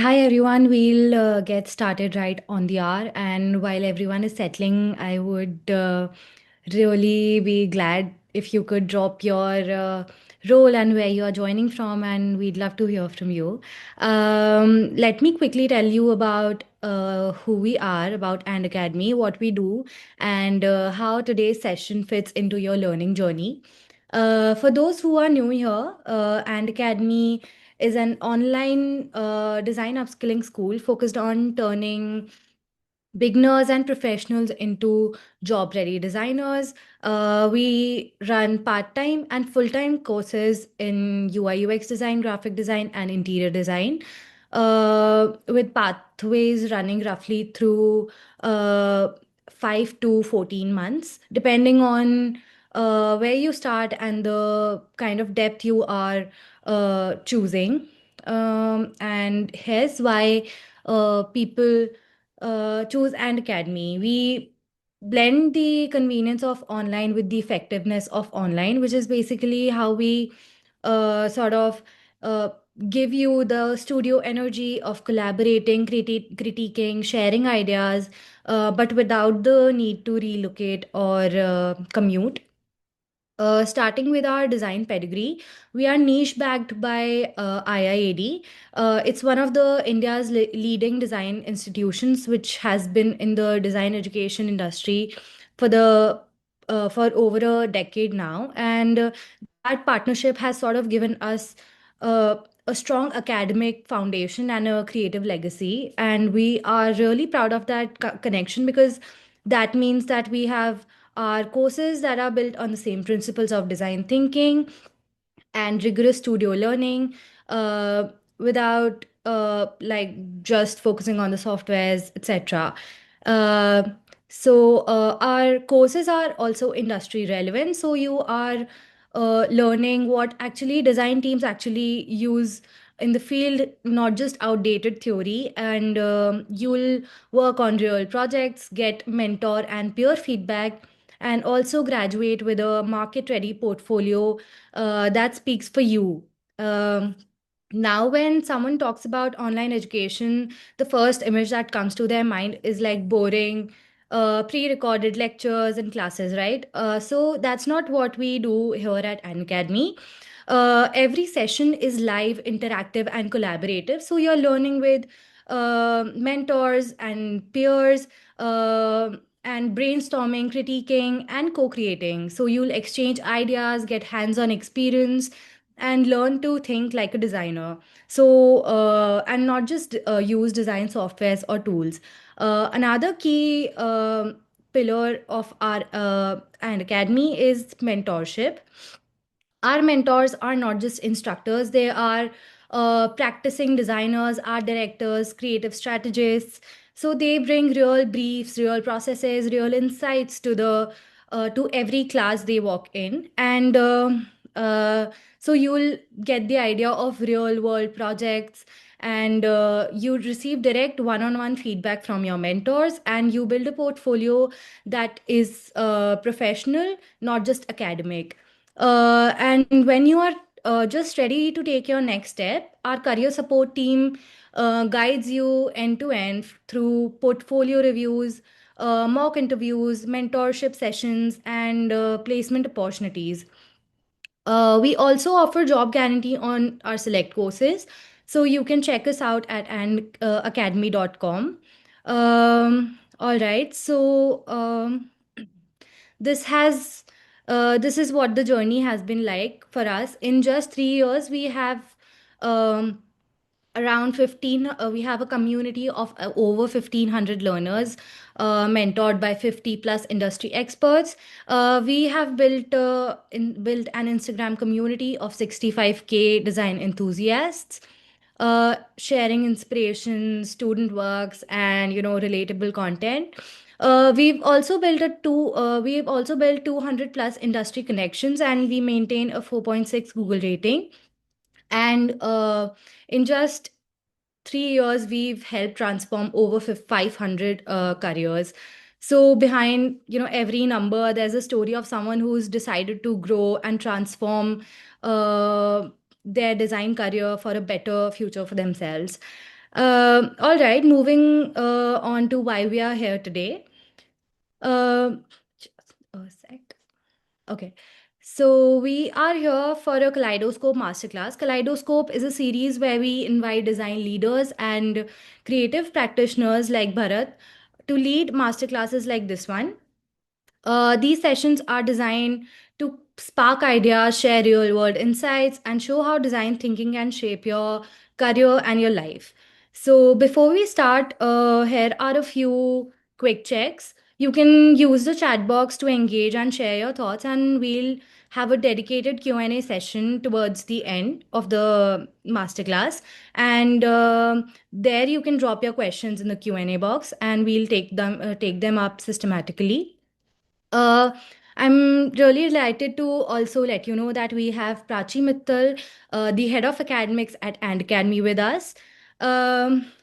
Hi everyone, we'll get started right on the hour. And while everyone is settling, I would really be glad if you could drop your role and where you are joining from, and we'd love to hear from you. Let me quickly tell you about who we are, about And Academy, what we do, and how today's session fits into your learning journey. For those who are new here, And Academy is an online design upskilling school focused on turning beginners and professionals into job ready designers. We run part time and full time courses in UI UX design, graphic design, and interior design, with pathways running roughly through 5 to 14 months, depending on where you start and the kind of depth you are choosing. And here's why people choose And Academy. We blend the convenience of online with the effectiveness of online, which is basically how we sort of uh, give you the studio energy of collaborating, critiquing, sharing ideas, but without the need to relocate or commute. Starting with our design pedigree, we are niche backed by IIAD. It's one of the India's leading design institutions, which has been in the design education industry for the for over a decade now, and that partnership has sort of given us uh, a strong academic foundation and a creative legacy. And we are really proud of that connection, because that means that we have our courses that are built on the same principles of design thinking and rigorous studio learning, uh, without like just focusing on the softwares, etc. Uh, our courses are also industry relevant. So you are learning what actually design teams actually use in the field, not just outdated theory. And you'll work on real projects, get mentor and peer feedback, and also graduate with a market ready portfolio that speaks for you. Um, Now, when someone talks about online education, the first image that comes to their mind is like boring, pre recorded lectures and classes, right? So, that's not what we do here at An Academy. Every session is live, interactive, and collaborative. So, you're learning with mentors and peers. And brainstorming, critiquing, and co creating. So you'll exchange ideas, get hands on experience, and learn to think like a designer. So, and not just use design softwares or tools. Another key pillar of our and academy is mentorship. Our mentors are not just instructors, they are practicing designers, art directors, creative strategists. So they bring real briefs, real processes, real insights to the to every class they walk in. And uh, so you'll get the idea of real world projects, and you receive direct one-on-one feedback from your mentors, and you build a portfolio that is professional, not just academic. And when you are just ready to take your next step, our career support team guides you end to end through portfolio reviews, mock interviews, mentorship sessions, and placement opportunities. We also offer job guarantee on our select courses. So you can check us out at academy.com. All right. So this has this is what the journey has been like for us. In just 3 years, we have um, around 15 we have a community of over 1500 learners, mentored by 50 plus industry experts. We have built an Instagram community of 65K design enthusiasts, sharing inspiration, student works, and relatable content. We've also built 200 plus industry connections, and we maintain a 4.6 Google rating. And in just 3 years, we've helped transform over 500 careers. So behind every number, there's a story of someone who's decided to grow and transform uh, their design career for a better future for themselves. All right, moving on to why we are here today. Just a sec. Okay. So we are here for a Kaleidoscope Masterclass. Kaleidoscope is a series where we invite design leaders and creative practitioners like Bharat to lead masterclasses like this one. These sessions are designed to spark ideas, share real world insights, and show how design thinking can shape your career and your life. So, before we start, here are a few quick checks. You can use the chat box to engage and share your thoughts, and we'll have a dedicated Q&A session towards the end of the masterclass. And there you can drop your questions in the Q&A box, and we'll take them up systematically. uh, I'm really delighted to also let you know that we have Prachi Mittal, the head of academics at And Academy, with us.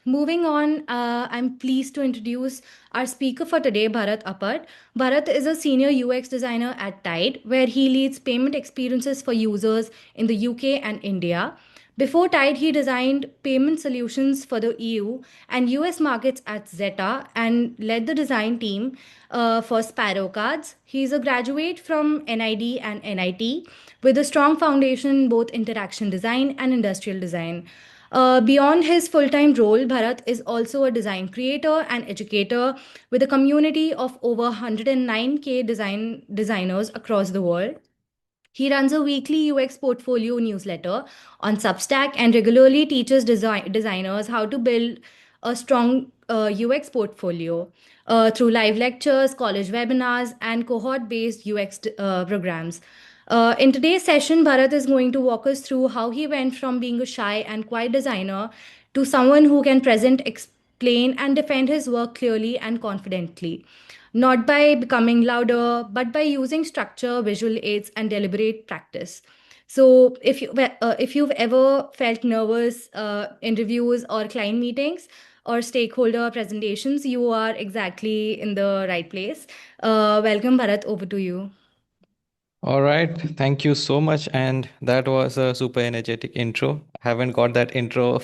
Moving on, I'm pleased to introduce our speaker for today, Bharat Appat. Bharat is a senior UX designer at Tide, where he leads payment experiences for users in the UK and India. Before Tide, he designed payment solutions for the EU and US markets at Zeta and led the design team for Sparrow Cards. He's a graduate from NID and NIT with a strong foundation in both interaction design and industrial design. Beyond his full time role, Bharat is also a design creator and educator with a community of over 109K designers across the world. He runs a weekly UX portfolio newsletter on Substack and regularly teaches designers how to build a strong UX portfolio through live lectures, college webinars, and cohort based UX programs. In today's session, Bharat is going to walk us through how he went from being a shy and quiet designer to someone who can present, explain, and defend his work clearly and confidently, not by becoming louder, but by using structure, visual aids, and deliberate practice. So, if you've ever felt nervous in reviews or client meetings or stakeholder presentations, you are exactly in the right place. Welcome, Bharat. Over to you. All right. Thank you so much. And that was a super energetic intro. I haven't got that intro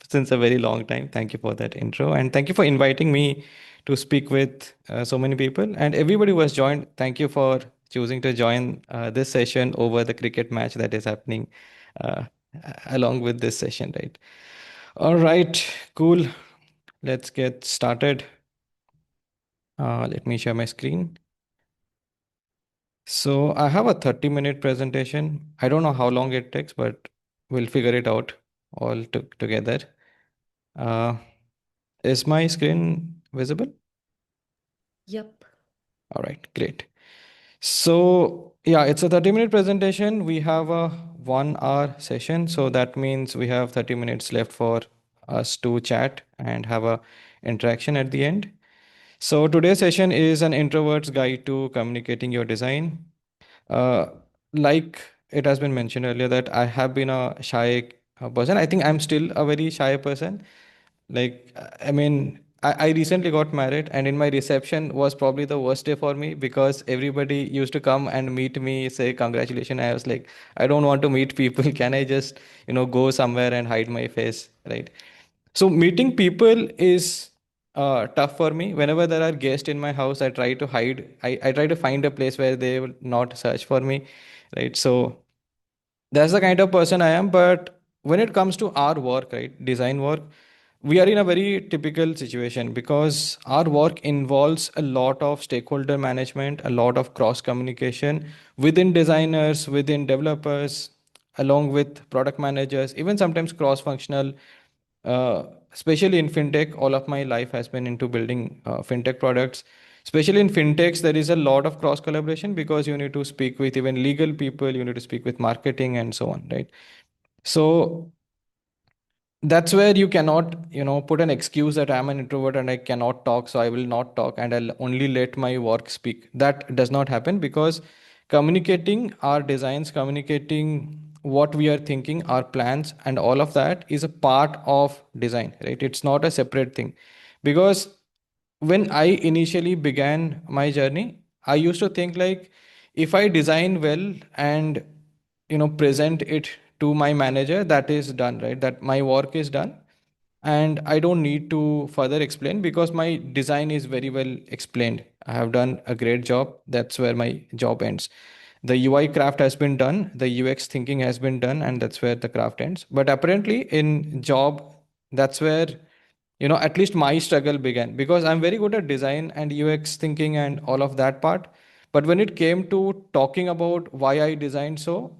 since a very long time. Thank you for that intro. And thank you for inviting me to speak with so many people. And everybody who has joined, thank you for choosing to join this session over the cricket match that is happening uh, along with this session, right? All right. Cool. Let's get started. Let me share my screen. So I have a 30-minute presentation. I don't know how long it takes, but we'll figure it out all together. Uh, is my screen visible? Yep. All right, great. So yeah, it's a 30-minute presentation. We have a 1 hour session. So that means we have 30 minutes left for us to chat and have a interaction at the end. So today's session is an introvert's guide to communicating your design. Uh, like it has been mentioned earlier that I have been a shy person. I think I'm still a very shy person. I recently got married, and in my reception was probably the worst day for me because everybody used to come and meet me, say congratulations. I was like, I don't want to meet people. Can I just, go somewhere and hide my face, right? So meeting people is tough for me. Whenever there are guests in my house, I try to hide. I try to find a place where they will not search for me, right? So that's the kind of person I am. But when it comes to our work, right, design work, we are in a very typical situation because our work involves a lot of stakeholder management, a lot of cross communication within designers, within developers, along with product managers, even sometimes cross functional. Especially in fintech, all of my life has been into building fintech products. Especially in fintechs, there is a lot of cross collaboration because you need to speak with even legal people, you need to speak with marketing and so on, right? So that's where you cannot, put an excuse that I'm an introvert and I cannot talk, so I will not talk and I'll only let my work speak. That does not happen because communicating our designs, communicating what we are thinking, our plans, and all of that is a part of design, right? It's not a separate thing. Because when I initially began my journey, I used to think like, if I design well and present it to my manager, that is done, right? That my work is done. and I don't need to further explain because my design is very well explained. I have done a great job. That's where my job ends. The UI craft has been done, the UX thinking has been done, and that's where the craft ends. But apparently in job, that's where, at least my struggle began, because I'm very good at design and UX thinking and all of that part. But when it came to talking about why I designed, so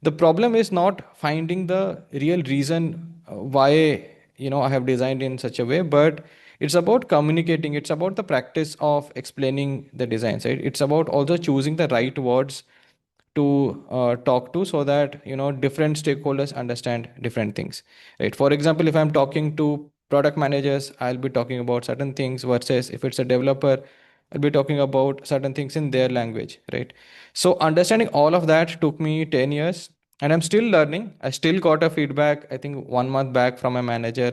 the problem is not finding the real reason why I have designed in such a way, but it's about communicating, it's about the practice of explaining the designs, right? It's about also choosing the right words to talk to, so that different stakeholders understand different things, right? For example, if I'm talking to product managers, I'll be talking about certain things, versus if it's a developer, I'll be talking about certain things in their language, right? So understanding all of that took me 10 years, and I'm still learning. I still got a feedback, I think 1 month back, from a manager.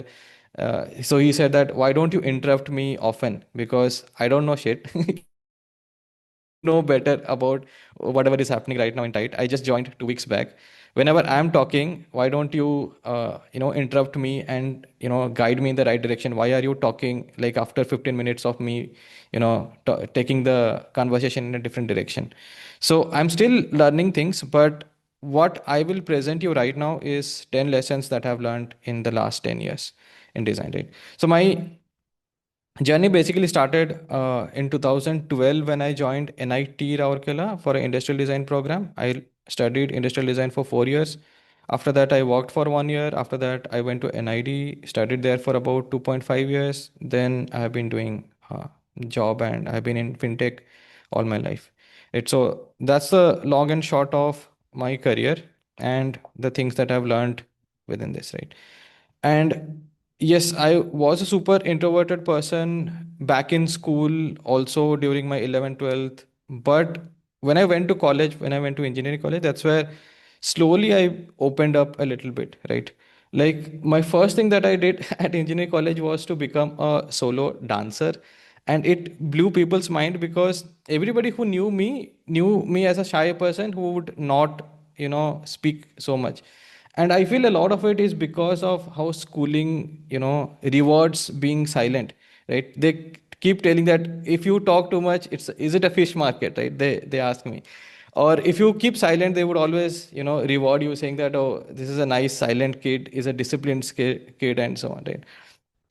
So he said that, why don't you interrupt me often, because I don't know shit. You know better about whatever is happening right now in Tide. I just joined 2 weeks back. Whenever I'm talking, why don't you interrupt me and guide me in the right direction? Why are you talking like after 15 minutes of me taking the conversation in a different direction? So I'm still learning things, but what I will present you right now is 10 lessons that I've learned in the last 10 years in design, right? So my journey basically started in 2012 when I joined NIT Rourkela for an industrial design program. I studied industrial design for 4 years. After that, I worked for 1 year. After that, I went to NID, studied there for about 2.5 years. Then I have been doing job, and I've been in fintech all my life. So that's the long and short of my career and the things that I've learned within this, right? And yes, I was a super introverted person back in school, also during my 11th, 12th. But when I went to college, when I went to engineering college, that's where slowly I opened up a little bit, right? Like my first thing that I did at engineering college was to become a solo dancer. And it blew people's mind, because everybody who knew me as a shy person who would not, speak so much. And I feel a lot of it is because of how schooling rewards being silent, right? They keep telling that if you talk too much, it's is it a fish market, right? They ask me. Or if you keep silent, they would always reward you, saying that, oh, this is a nice silent kid, is a disciplined kid, and so on, right?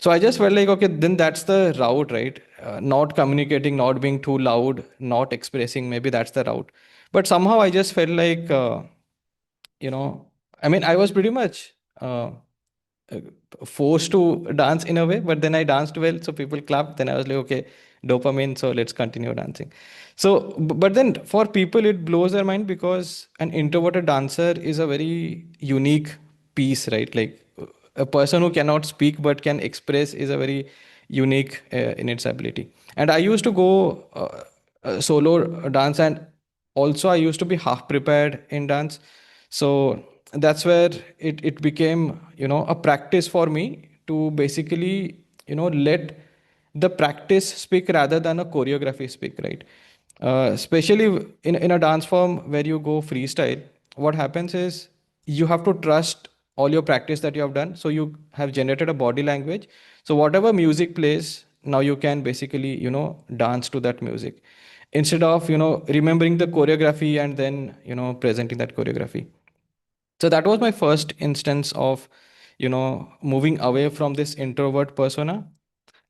So I just felt like, okay, then that's the route, right? Not communicating, not being too loud, not expressing, maybe that's the route. But somehow I just felt like you know I mean, I was pretty much uh, forced to dance in a way, but then I danced well, so people clapped. Then I was like, okay, dopamine, so let's continue dancing. So but then for people it blows their mind, because an introverted dancer is a very unique piece, right? Like a person who cannot speak but can express is a very unique in its ability. And I used to go solo dance, and also I used to be half prepared in dance. So that's where it became a practice for me to basically let the practice speak rather than a choreography speak, right? Especially in a dance form where you go freestyle, what happens is you have to trust all your practice that you have done. So you have generated a body language. So whatever music plays, now you can basically dance to that music, instead of remembering the choreography and then presenting that choreography. So that was my first instance of moving away from this introvert persona.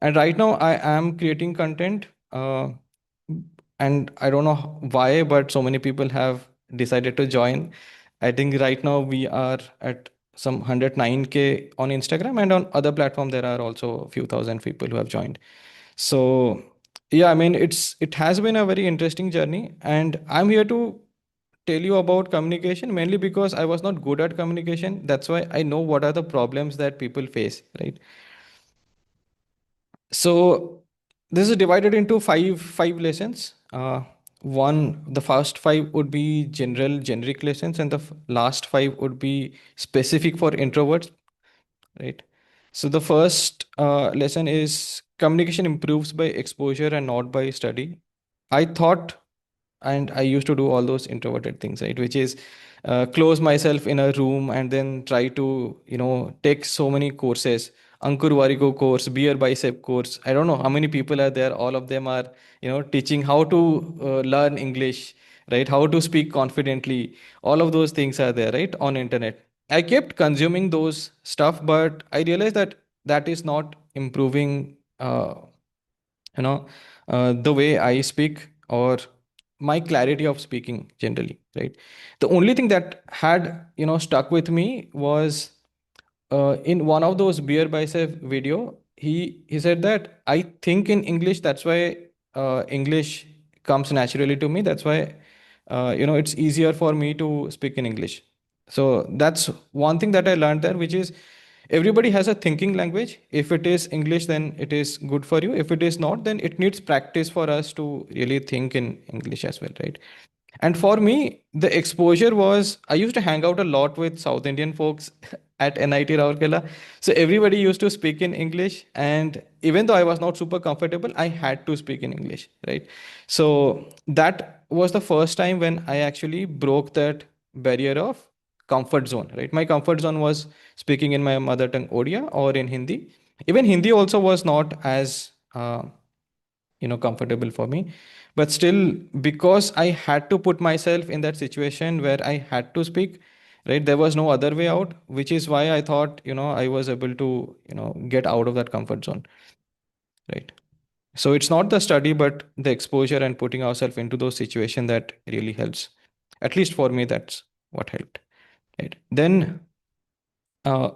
And right now I am creating content, and I don't know why, but so many people have decided to join. I think right now we are at some 109K on Instagram, and on other platform there are also a few thousand people who have joined. So yeah, I mean, it has been a very interesting journey, and I'm here to tell you about communication, mainly because I was not good at communication. That's why I know what are the problems that people face, right? So this is divided into five lessons. The first five would be generic lessons, and the last five would be specific for introverts, right? So the first lesson is communication improves by exposure and not by study. I thought, and I used to do all those introverted things, right? Which is close myself in a room and then try to take so many courses. Ankur Wariko course, beer bicep course. I don't know how many people are there. All of them are, teaching how to learn English, right? How to speak confidently. All of those things are there, right? On internet. I kept consuming those stuff, but I realized that that is not improving, the way I speak or my clarity of speaking generally, right? The only thing that had, stuck with me was in one of those beer bicep video, he said that I think in English, that's why English comes naturally to me. That's why it's easier for me to speak in English. So that's one thing that I learned there, which is everybody has a thinking language. If it is English, then it is good for you. If it is not, then it needs practice for us to really think in English as well, right? And for me, the exposure was I used to hang out a lot with South Indian folks at NIT Rourkela. So everybody used to speak in English. And even though I was not super comfortable, I had to speak in English, right? So that was the first time when I actually broke that barrier of comfort zone, right? My comfort zone was speaking in my mother tongue Odia or in Hindi. Even Hindi also was not as comfortable for me, but still, because I had to put myself in that situation where I had to speak, right, there was no other way out, which is why I thought I was able to get out of that comfort zone, right? So it's not the study but the exposure and putting ourselves into those situations that really helps. At least for me, that's what helped, right? Then uh,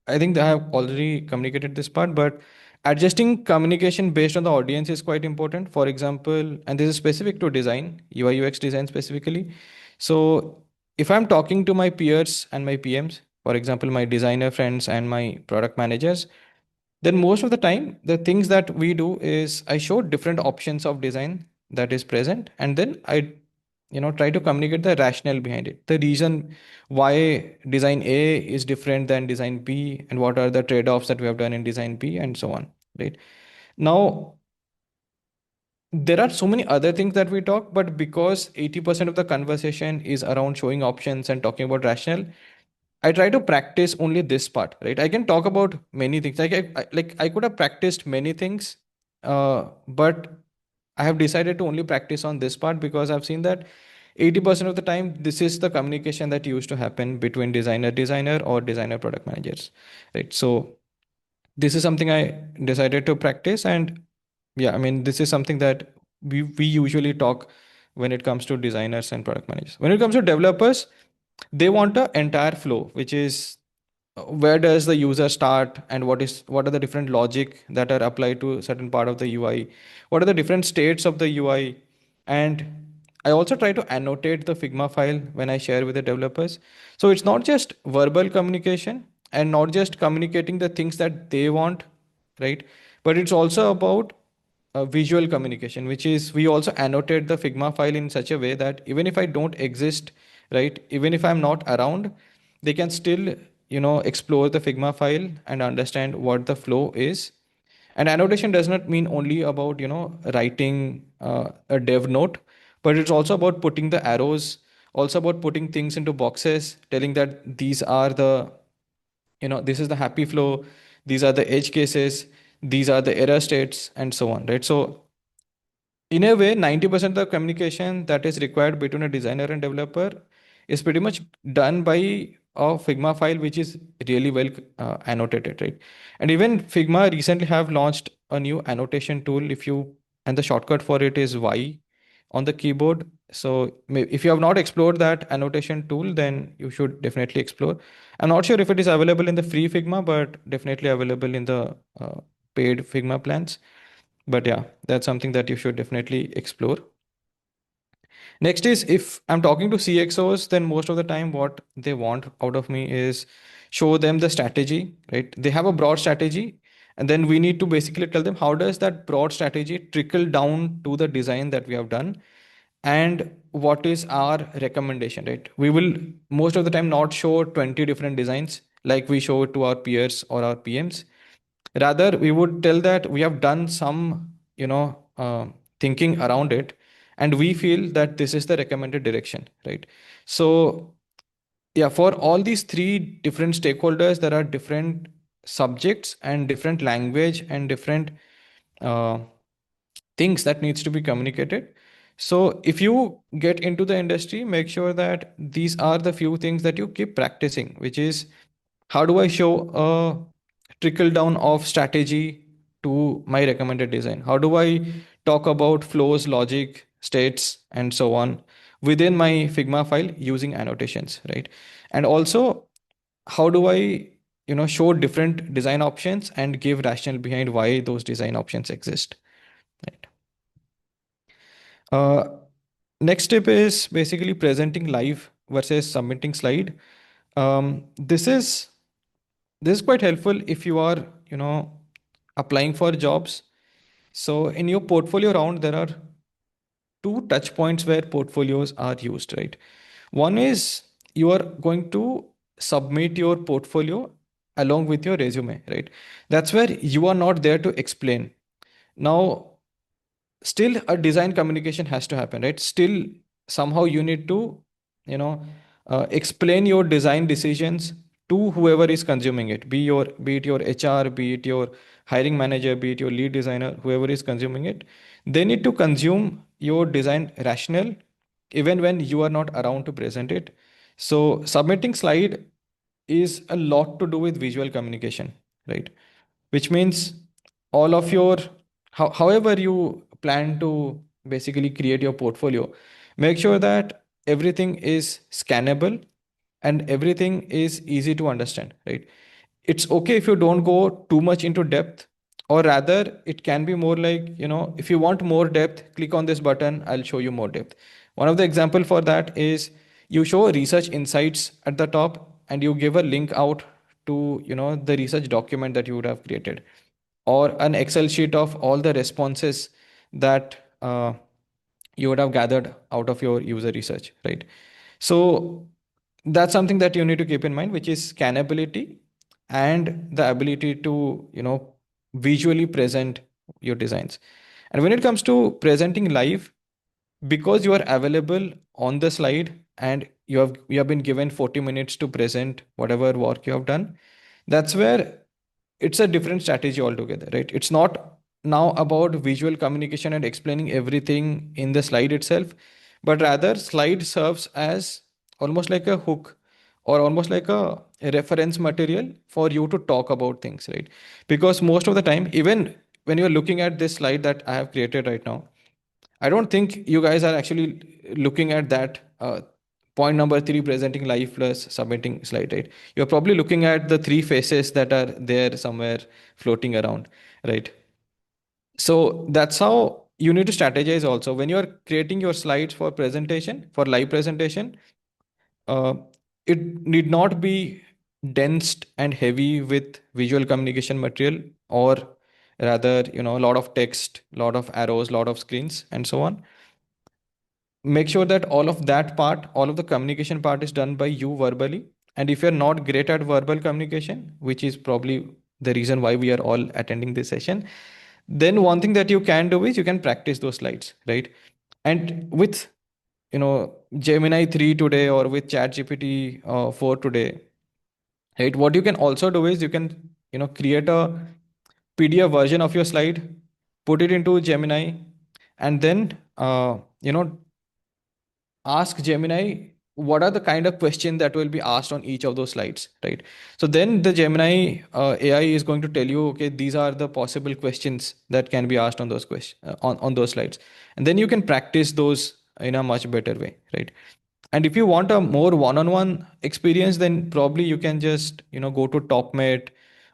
I think that I have already communicated this part, but adjusting communication based on the audience is quite important. For example, and this is specific to design, UI UX design specifically. So if I'm talking to my peers and my PMs, for example, my designer friends and my product managers, then most of the time the things that we do is I show different options of design that is present, and then I try to communicate the rationale behind it, the reason why design A is different than design B, and what are the trade-offs that we have done in design B, and so on, right? Now there are so many other things that we talk, but because 80% of the conversation is around showing options and talking about rationale, I try to practice only this part, right? I can talk about many things. I could have practiced many things, but I have decided to only practice on this part because I've seen that 80% of the time this is the communication that used to happen between designer or designer product managers, right? So this is something I decided to practice, and yeah, I mean this is something that we usually talk when it comes to designers and product managers. When it comes to developers, they want a entire flow, which is where does the user start and what are the different logic that are applied to a certain part of the UI, what are the different states of the UI. And I also try to annotate the Figma file when I share with the developers, so it's not just verbal communication and not just communicating the things that they want, right? But it's also about visual communication, which is we also annotate the Figma file in such a way that even if I don't exist, right, even if I'm not around, they can still explore the Figma file and understand what the flow is. And annotation does not mean only about writing a dev note, but it's also about putting the arrows, also about putting things into boxes, telling that these are the this is the happy flow, these are the edge cases, these are the error states, and so on, right? So in a way, 90% of the communication that is required between a designer and developer is pretty much done by a Figma file, which is really well annotated, right? And even Figma recently have launched a new annotation tool. And the shortcut for it is Y on the keyboard. So if you have not explored that annotation tool, then you should definitely explore. I'm not sure if it is available in the free Figma, but definitely available in the paid Figma plans. But yeah, that's something that you should definitely explore. Next is, if I'm talking to CXOs, then most of the time what they want out of me is show them the strategy, right? They have a broad strategy, and then we need to basically tell them how does that broad strategy trickle down to the design that we have done, and what is our recommendation, right? We will most of the time not show 20 different designs like we show to our peers or our PMs. Rather, we would tell that we have done some thinking around it, and we feel that this is the recommended direction, right? So yeah, for all these three different stakeholders, there are different subjects and different language and different uh, things that needs to be communicated. So if you get into the industry, make sure that these are the few things that you keep practicing, which is how do I show a trickle down of strategy to my recommended design? How do I talk about flows, logic, states, and so on within my Figma file using annotations, right? And also, how do I, show different design options and give rationale behind why those design options exist, right? Uh, Next step is basically presenting live versus submitting slide. This is quite helpful if you are, applying for jobs. So in your portfolio round, there are two touch points where portfolios are used, right? One is you are going to submit your portfolio along with your resume, right? That's where you are not there to explain. Now, still a design communication has to happen, right? Still somehow you need to, you know explain your design decisions to whoever is consuming it, be it your HR, be it your hiring manager, be it your lead designer, whoever is consuming it. They need to consume your design rationale even when you are not around to present it. So submitting slide is a lot to do with visual communication, right? Which means all of your, however you plan to basically create your portfolio, make sure that everything is scannable and everything is easy to understand, right? It's okay if you don't go too much into depth, or rather it can be more like, if you want more depth, click on this button, I'll show you more depth. One of the example for that is you show research insights at the top and you give a link out to, the research document that you would have created, or an Excel sheet of all the responses that you would have gathered out of your user research, right? So that's something that you need to keep in mind, which is scannability and the ability to, visually present your designs. And when it comes to presenting live, because you are available on the slide and you have been given 40 minutes to present whatever work you have done, that's where it's a different strategy altogether, right? It's not now about visual communication and explaining everything in the slide itself, but rather slide serves as almost like a hook or almost like a reference material for you to talk about things, right? Because most of the time, even when you're looking at this slide that I have created right now, I don't think you guys are actually looking at that point number three, presenting live plus submitting slide, right? You're probably looking at the three faces that are there somewhere floating around, right? So that's how you need to strategize also when you are creating your slides for presentation, for live presentation. uh, it need not be dense and heavy with visual communication material, or rather, a lot of text, lot of arrows, lot of screens, and so on. Make sure that all of that part, all of the communication part is done by you verbally. And if you're not great at verbal communication, which is probably the reason why we are all attending this session, then one thing that you can do is you can practice those slides, right? And with, Gemini 3 today, or with ChatGPT 4 today, right, what you can also do is you can, create a PDF version of your slide, put it into Gemini, and then ask Gemini what are the kind of questions that will be asked on each of those slides, right? So then the Gemini AI is going to tell you, okay, these are the possible questions that can be asked on those questions on those slides, and then you can practice those in a much better way, right? And if you want a more one-on-one experience, then probably you can just, go to TopMate,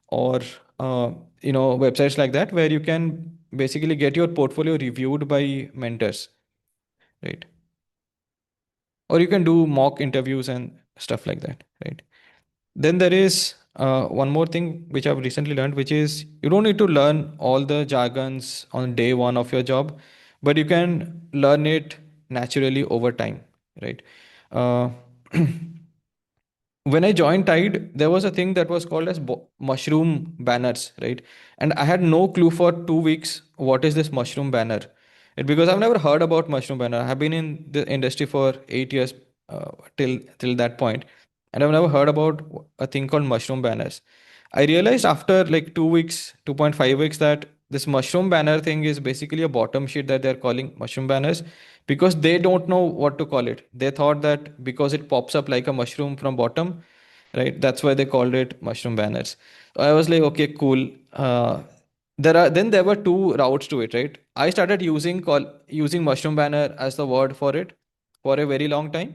or websites like that where you can basically get your portfolio reviewed by mentors, right? Or you can do mock interviews and stuff like that, right? Then there is one more thing which I've recently learned, which is you don't need to learn all the jargons on day one of your job, but you can learn it naturally over time, right? uh, when I joined Tide, there was a thing that was called as mushroom banners, right? And I had no clue for 2 weeks what is this mushroom banner. Because I've never heard about mushroom banner. I have been in the industry for 8 years till that point, and I've never heard about a thing called mushroom banners. I realized after like 2 weeks, 2.5 weeks, that this mushroom banner thing is basically a bottom sheet that they're calling mushroom banners because they don't know what to call it. They thought that because it pops up like a mushroom from bottom, right? That's why they called it mushroom banners. I was like, okay, cool. There were two routes to it, right? I started using mushroom banner as the word for it for a very long time,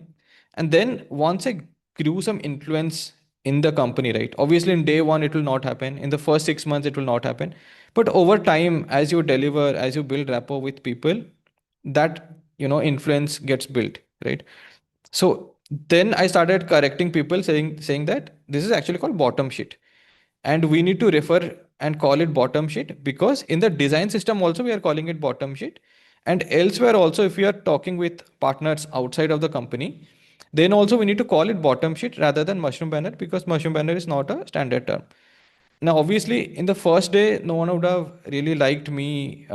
and then once I grew some influence in the company, right? Obviously, in day one, it will not happen. In the first 6 months, it will not happen. But over time, as you deliver, as you build rapport with people, that influence gets built, right? So then I started correcting people, saying that this is actually called bottom sheet, and we need to refer and call it bottom sheet because in the design system also we are calling it bottom sheet, and elsewhere also if we are talking with partners outside of the company, then also we need to call it bottom sheet rather than mushroom banner because mushroom banner is not a standard term. Now, obviously, in the first day, no one would have really liked me,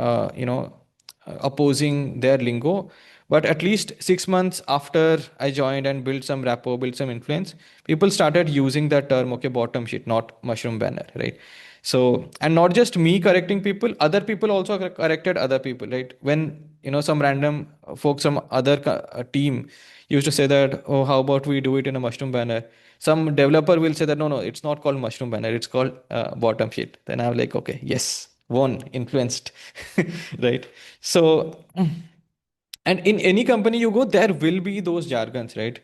opposing their lingo. But at least 6 months after I joined and built some rapport, built some influence, people started using that term, okay, bottom sheet, not mushroom banner, right? So, and not just me correcting people, other people also corrected other people, right? When, some random folks, some other team used to say that, oh, how about we do it in a mushroom banner? Some developer will say that, no, no, it's not called mushroom banner, it's called bottom sheet. Then I'm like, okay, yes, won, influenced, right? So, and in any company you go, there will be those jargons, right?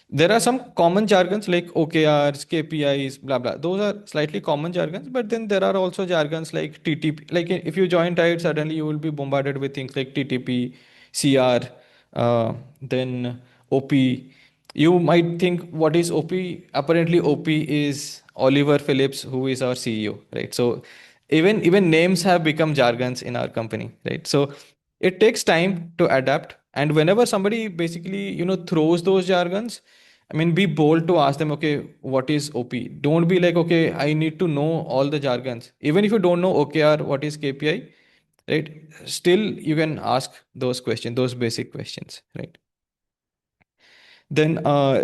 There are some common jargons like OKRs, KPIs, blah blah. Those are slightly common jargons, but then there are also jargons like TTP. Like if you join Tide, suddenly you will be bombarded with things like TTP, CR, then OP. You might think, what is OP? Apparently, OP is Oliver Phillips, who is our CEO, right? So even names have become jargons in our company, right? So it takes time to adapt, and whenever somebody basically throws those jargons, I mean, be bold to ask them, okay, what is OP? Don't be like, okay, I need to know all the jargons. Even if you don't know OKR, what is KPI, right? Still you can ask those questions, those basic questions, right? Then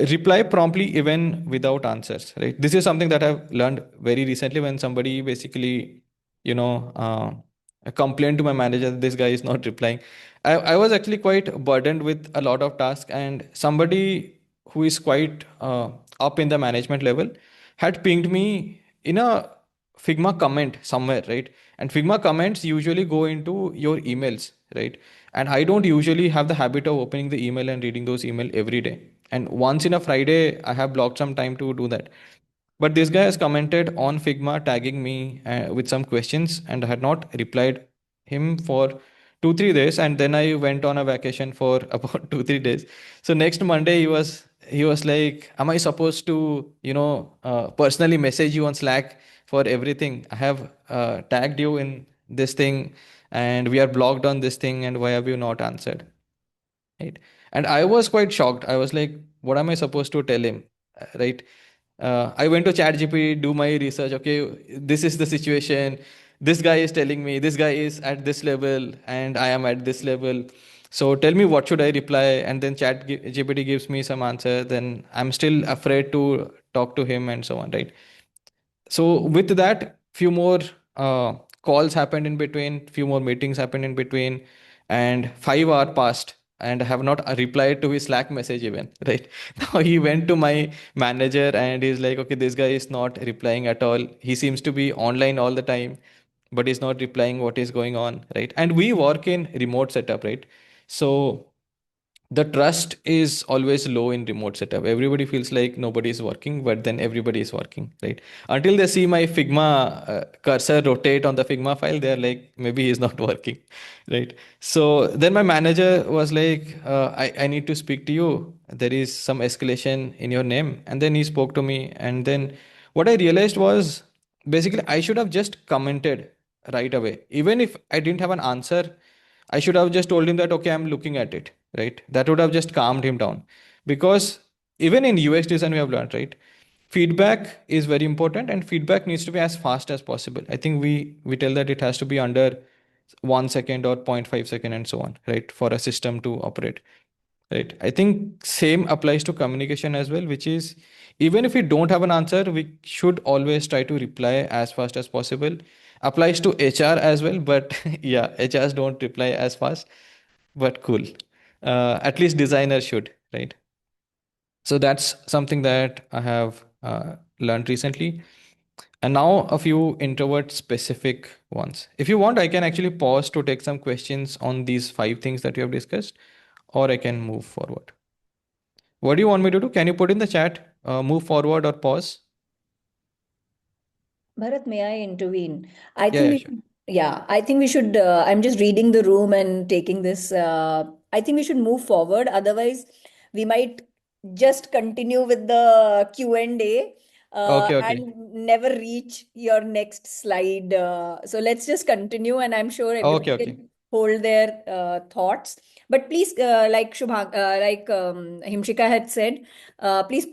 reply promptly even without answers, right? This is something that I've learned very recently when somebody basically you know uh, complained to my manager that this guy is not replying. I was actually quite burdened with a lot of tasks, and somebody who is quite up in the management level had pinged me in a Figma comment somewhere, right? And Figma comments usually go into your emails, right? And I don't usually have the habit of opening the email and reading those email every day. And once in a Friday, I have blocked some time to do that. But this guy has commented on Figma, tagging me with some questions, and I had not replied him for 2 3 days. And then I went on a vacation for about 2 3 days. So next Monday, he was like, "Am I supposed to, personally message you on Slack for everything? I have tagged you in this thing, and we are blocked on this thing, and why have you not answered?" Right? And I was quite shocked. I was like, what am I supposed to tell him? Right? I went to ChatGPT, do my research. Okay, this is the situation. This guy is telling me this guy is at this level and I am at this level. So tell me, what should I reply? And then ChatGPT gives me some answer. Then I'm still afraid to talk to him and so on, right? So with that, few more calls happened in between, few more meetings happened in between, and 5 hours passed, and I have not replied to his Slack message even, right? Now he went to my manager and he's like, okay, this guy is not replying at all. He seems to be online all the time, but he's not replying. What is going on, right? And we work in remote setup, right? So the trust is always low in remote setup. Everybody feels like nobody is working, but then everybody is working, right? Until they see my Figma cursor rotate on the Figma file, they're like, maybe he's not working, right? So then my manager was like, I need to speak to you. There is some escalation in your name. And then he spoke to me. And then what I realized was basically I should have just commented right away. Even if I didn't have an answer, I should have just told him that, okay, I'm looking at it, right? That would have just calmed him down. Because even in UX design, we have learned, right? Feedback is very important and feedback needs to be as fast as possible. I think we tell that it has to be under 1 second or 0.5 second and so on, right? For a system to operate. right? I think same applies to communication as well, which is even if we don't have an answer, we should always try to reply as fast as possible. Applies to HR as well, but yeah, HRs don't reply as fast, but cool. At least designers should, right? So that's something that I have learned recently. And now a few introvert specific ones. If you want, I can actually pause to take some questions on these five things that we have discussed, or I can move forward. What do you want me to do? Can you put in the chat, move forward or pause? Bharat, may I intervene? I Yeah, think yeah, we sure. should, yeah, I think we should. I'm just reading the room and taking this. I think we should move forward. Otherwise, we might just continue with the Q&A Okay, okay. and never reach your next slide. So let's just continue, and I'm sure Okay, everybody okay. can hold their thoughts. But please, like Himshika had said, please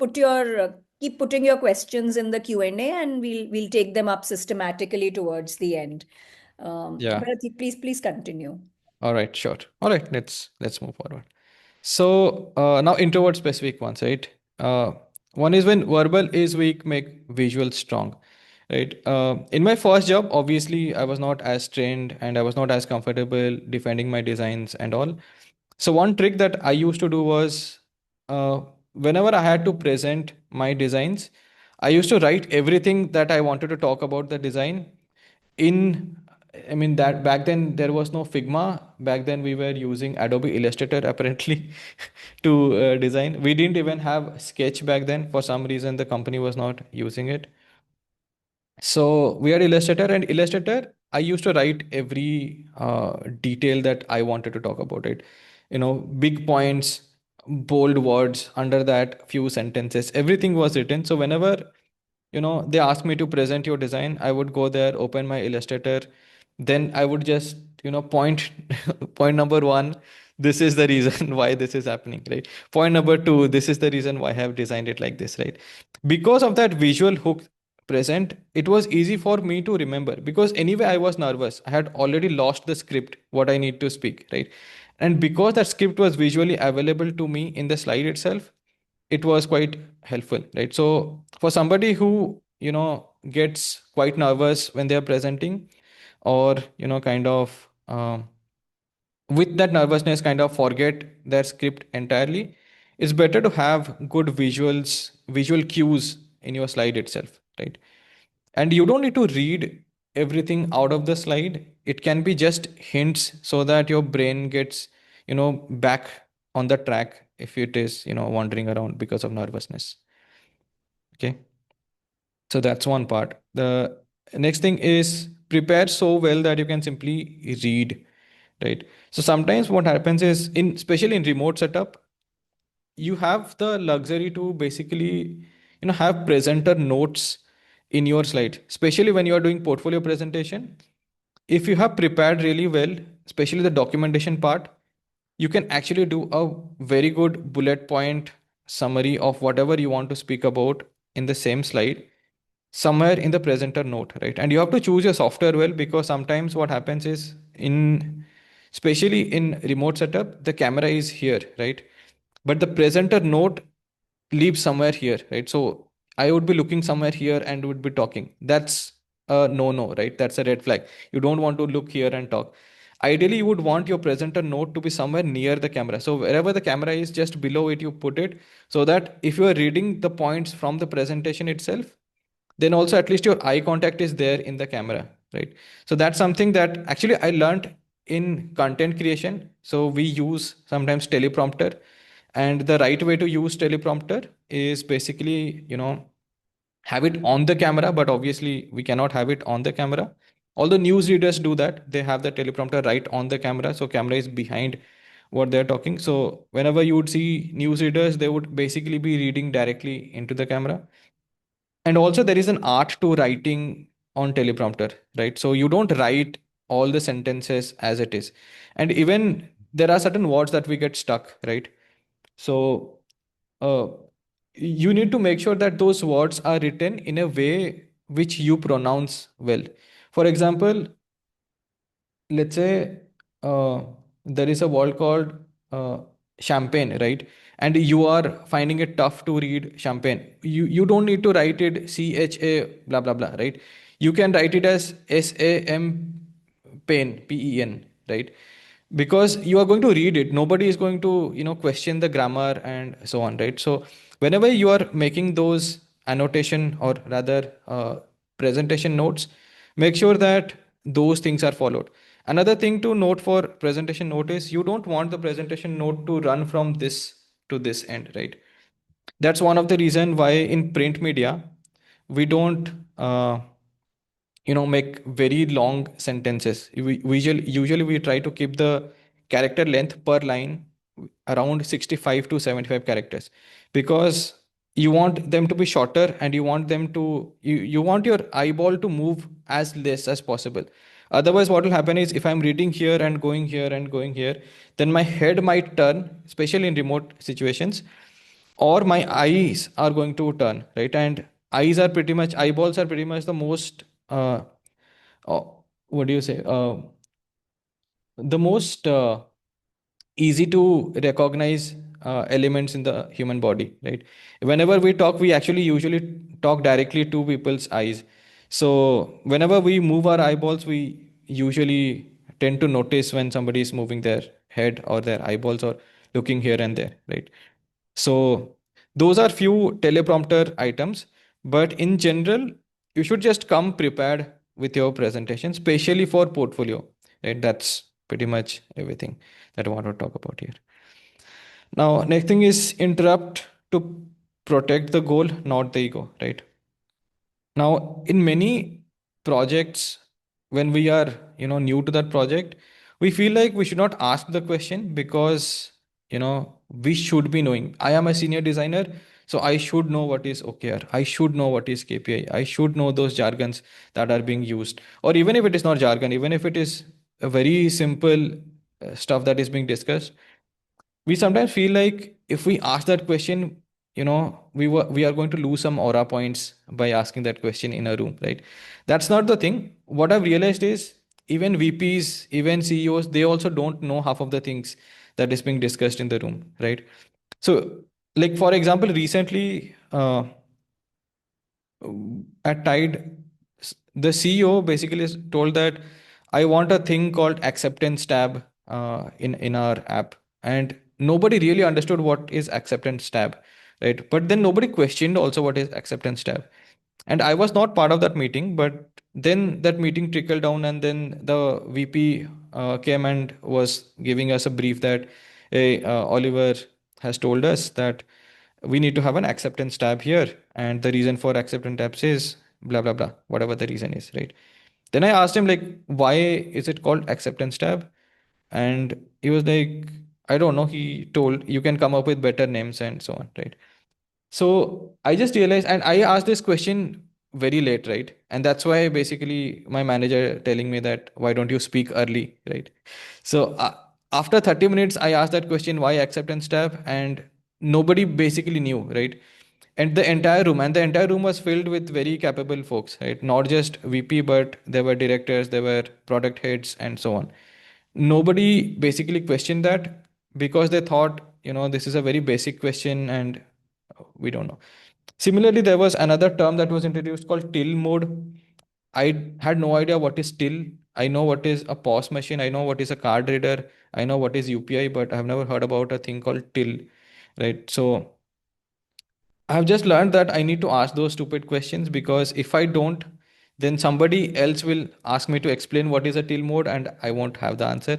keep putting your questions in the Q&A, and we'll take them up systematically towards the end. Yeah. Bharati, please continue. All right, sure. All right, let's move forward. So now introvert specific ones, right? One is when verbal is weak, make visual strong, right? In my first job, obviously, I was not as trained and I was not as comfortable defending my designs and all. So one trick that I used to do was uh, whenever I had to present my designs, I used to write everything that I wanted to talk about the design in. I mean that back then there was no Figma. Back then we were using Adobe Illustrator apparently to design. We didn't even have Sketch back then. For some reason, the company was not using it. So we had Illustrator, and Illustrator, I used to write every detail that I wanted to talk about it. You know, big points, bold words, under that, few sentences, everything was written. So whenever, they asked me to present your design, I would go there, open my Illustrator, then I would just, point, point number one, this is the reason why this is happening, right? Point number two, this is the reason why I have designed it like this, right? Because of that visual hook present, it was easy for me to remember, because anyway I was nervous, I had already lost the script what I need to speak, right? And because that script was visually available to me in the slide itself, it was quite helpful, right? So for somebody who gets quite nervous when they are presenting, or kind of with that nervousness kind of forget their script entirely, it's better to have good visual cues in your slide itself, right? And you don't need to read everything out of the slide. It can be just hints so that your brain gets back on the track if it is wandering around because of nervousness. Okay, so that's one part. The next thing is prepare so well that you can simply read, right? So sometimes what happens is, in especially in remote setup, you have the luxury to basically have presenter notes in your slide, especially when you are doing portfolio presentation. If you have prepared really well, especially the documentation part, you can actually do a very good bullet point summary of whatever you want to speak about in the same slide, somewhere in the presenter note, right? And you have to choose your software well, because sometimes what happens is, in especially in remote setup, the camera is here, right? But the presenter note leaves somewhere here, right? So I would be looking somewhere here and would be talking. That's a no, right? That's a red flag. You don't want to look here and talk. Ideally, you would want your presenter note to be somewhere near the camera. So wherever the camera is, just below it, you put it, so that if you are reading the points from the presentation itself, then also at least your eye contact is there in the camera, right? So that's something that actually I learned in content creation. So we use sometimes teleprompter, and the right way to use teleprompter is basically have it on the camera, but obviously we cannot have it on the camera. Although news readers do that, they have the teleprompter right on the camera, so camera is behind what they're talking. So whenever you would see news readers, they would basically be reading directly into the camera. And also there is an art to writing on teleprompter, right? So you don't write all the sentences as it is, and even there are certain words that we get stuck, right? So uh, you need to make sure that those words are written in a way which you pronounce well. For example, let's say uh, there is a word called champagne, right? And you are finding it tough to read champagne, you don't need to write it CHA blah blah blah, right? You can write it as SAM pain, PEN, right? Because you are going to read it, nobody is going to question the grammar and so on, right? So whenever you are making those annotation, or rather presentation notes, make sure that those things are followed. Another thing to note for presentation note is you don't want the presentation note to run from this to this end, right? That's one of the reason why in print media we don't make very long sentences. Usually we try to keep the character length per line around 65 to 75 characters, because you want them to be shorter, and you want them to you want your eyeball to move as less as possible. Otherwise what will happen is, if I'm reading here and going here and going here, then my head might turn, especially in remote situations, or my eyes are going to turn, right? And eyeballs are pretty much the most uh, what do you say the most easy to recognize elements in the human body, right? Whenever we talk, we actually usually talk directly to people's eyes. So whenever we move our eyeballs, we usually tend to notice when somebody is moving their head or their eyeballs, or looking here and there, right? So those are few teleprompter items, but in general, you should just come prepared with your presentation, especially for portfolio, right? That's pretty much everything that I want to talk about here. Now, next thing is interrupt to protect the goal, not the ego, right? Now, in many projects, when we are new to that project, we feel like we should not ask the question, because we should be knowing. I am a senior designer, so I should know what is OKR. I should know what is KPI. I should know those jargons that are being used. Or even if it is not jargon, even if it is a very simple stuff that is being discussed, we sometimes feel like if we ask that question, we are going to lose some aura points by asking that question in a room, right? That's not the thing. What I've realized is, even VPs, even CEOs, they also don't know half of the things that is being discussed in the room, right? So, like for example, recently at Tide, the CEO basically is told that I want a thing called acceptance tab in our app, and nobody really understood what is acceptance tab, right? But then nobody questioned also what is acceptance tab, and I was not part of that meeting. But then that meeting trickled down, and then the VP came and was giving us a brief that, hey, Oliver has told us that we need to have an acceptance tab here, and the reason for acceptance tabs is blah blah blah, whatever the reason is, right? Then I asked him, like, why is it called acceptance tab? And he was like, I don't know. He told you can come up with better names and so on, right? So I just realized, and I asked this question very late, right? And that's why basically my manager telling me that why don't you speak early, right? So after 30 minutes, I asked that question, why acceptance tab, and nobody basically knew, right? And the entire room was filled with very capable folks, right? Not just VP, but there were directors, there were product heads, and so on. Nobody basically questioned that, because they thought, this is a very basic question, and we don't know. Similarly, there was another term that was introduced called till mode. I had no idea what is till. I know what is a POS machine. I know what is a card reader. I know what is UPI, but I've never heard about a thing called till, right? So I've just learned that I need to ask those stupid questions, because if I don't, then somebody else will ask me to explain what is a till mode, and I won't have the answer.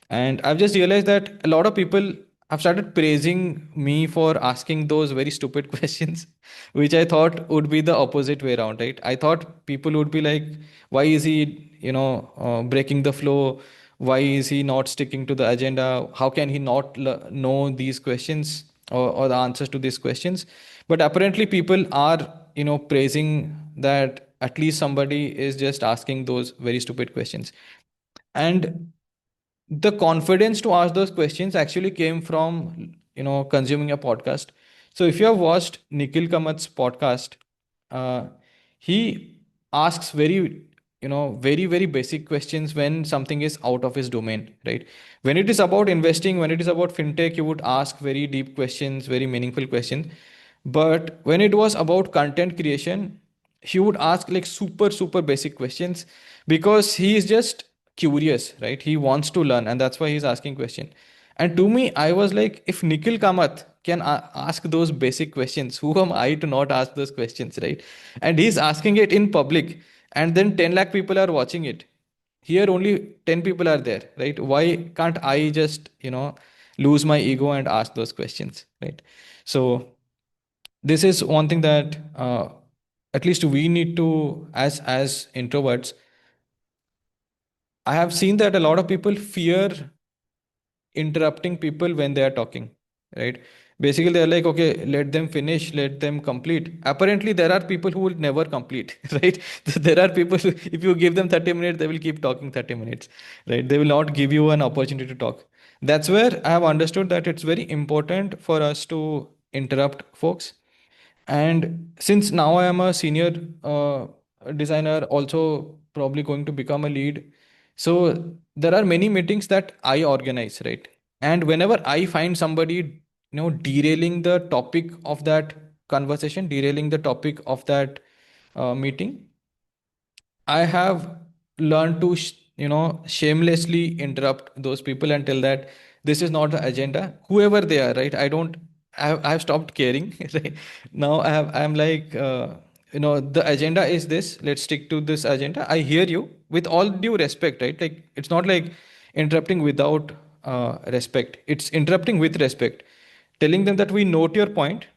And I've just realized that a lot of people have started praising me for asking those very stupid questions, which I thought would be the opposite way around, right? I thought people would be like, why is he, breaking the flow? Why is he not sticking to the agenda? How can he not know these questions, or the answers to these questions? But apparently, people are, praising that at least somebody is just asking those very stupid questions. And the confidence to ask those questions actually came from consuming a podcast. So if you have watched Nikhil Kamat's podcast, uh, he asks very very very basic questions when something is out of his domain, right? When it is about investing, when it is about fintech, you would ask very deep questions, very meaningful questions. But when it was about content creation, he would ask like super super basic questions, because he is just curious, right? He wants to learn, and that's why he's asking question. And to me, I was like, if Nikhil Kamath can ask those basic questions, who am I to not ask those questions, right? And he's asking it in public, and then 10 lakh people are watching it. Here only 10 people are there, right? Why can't I just lose my ego and ask those questions, right? So this is one thing that at least we need to, as introverts, I have seen that a lot of people fear interrupting people when they are talking, right? Basically they're like, okay, let them finish, let them complete. Apparently there are people who will never complete, right? There are people if you give them 30 minutes, they will keep talking 30 minutes, right? They will not give you an opportunity to talk. That's where I have understood that it's very important for us to interrupt folks. And since now I am a senior designer, also probably going to become a lead, so there are many meetings that I organize, right? And whenever I find somebody derailing the topic of that conversation, derailing the topic of that meeting, I have learned to, shamelessly interrupt those people and tell that this is not the agenda, whoever they are, right? I have stopped caring, right? Now I'm like, the agenda is this. Let's stick to this agenda. I hear you with all due respect, right? Like it's not like interrupting without respect. It's interrupting with respect, telling them that we note your point,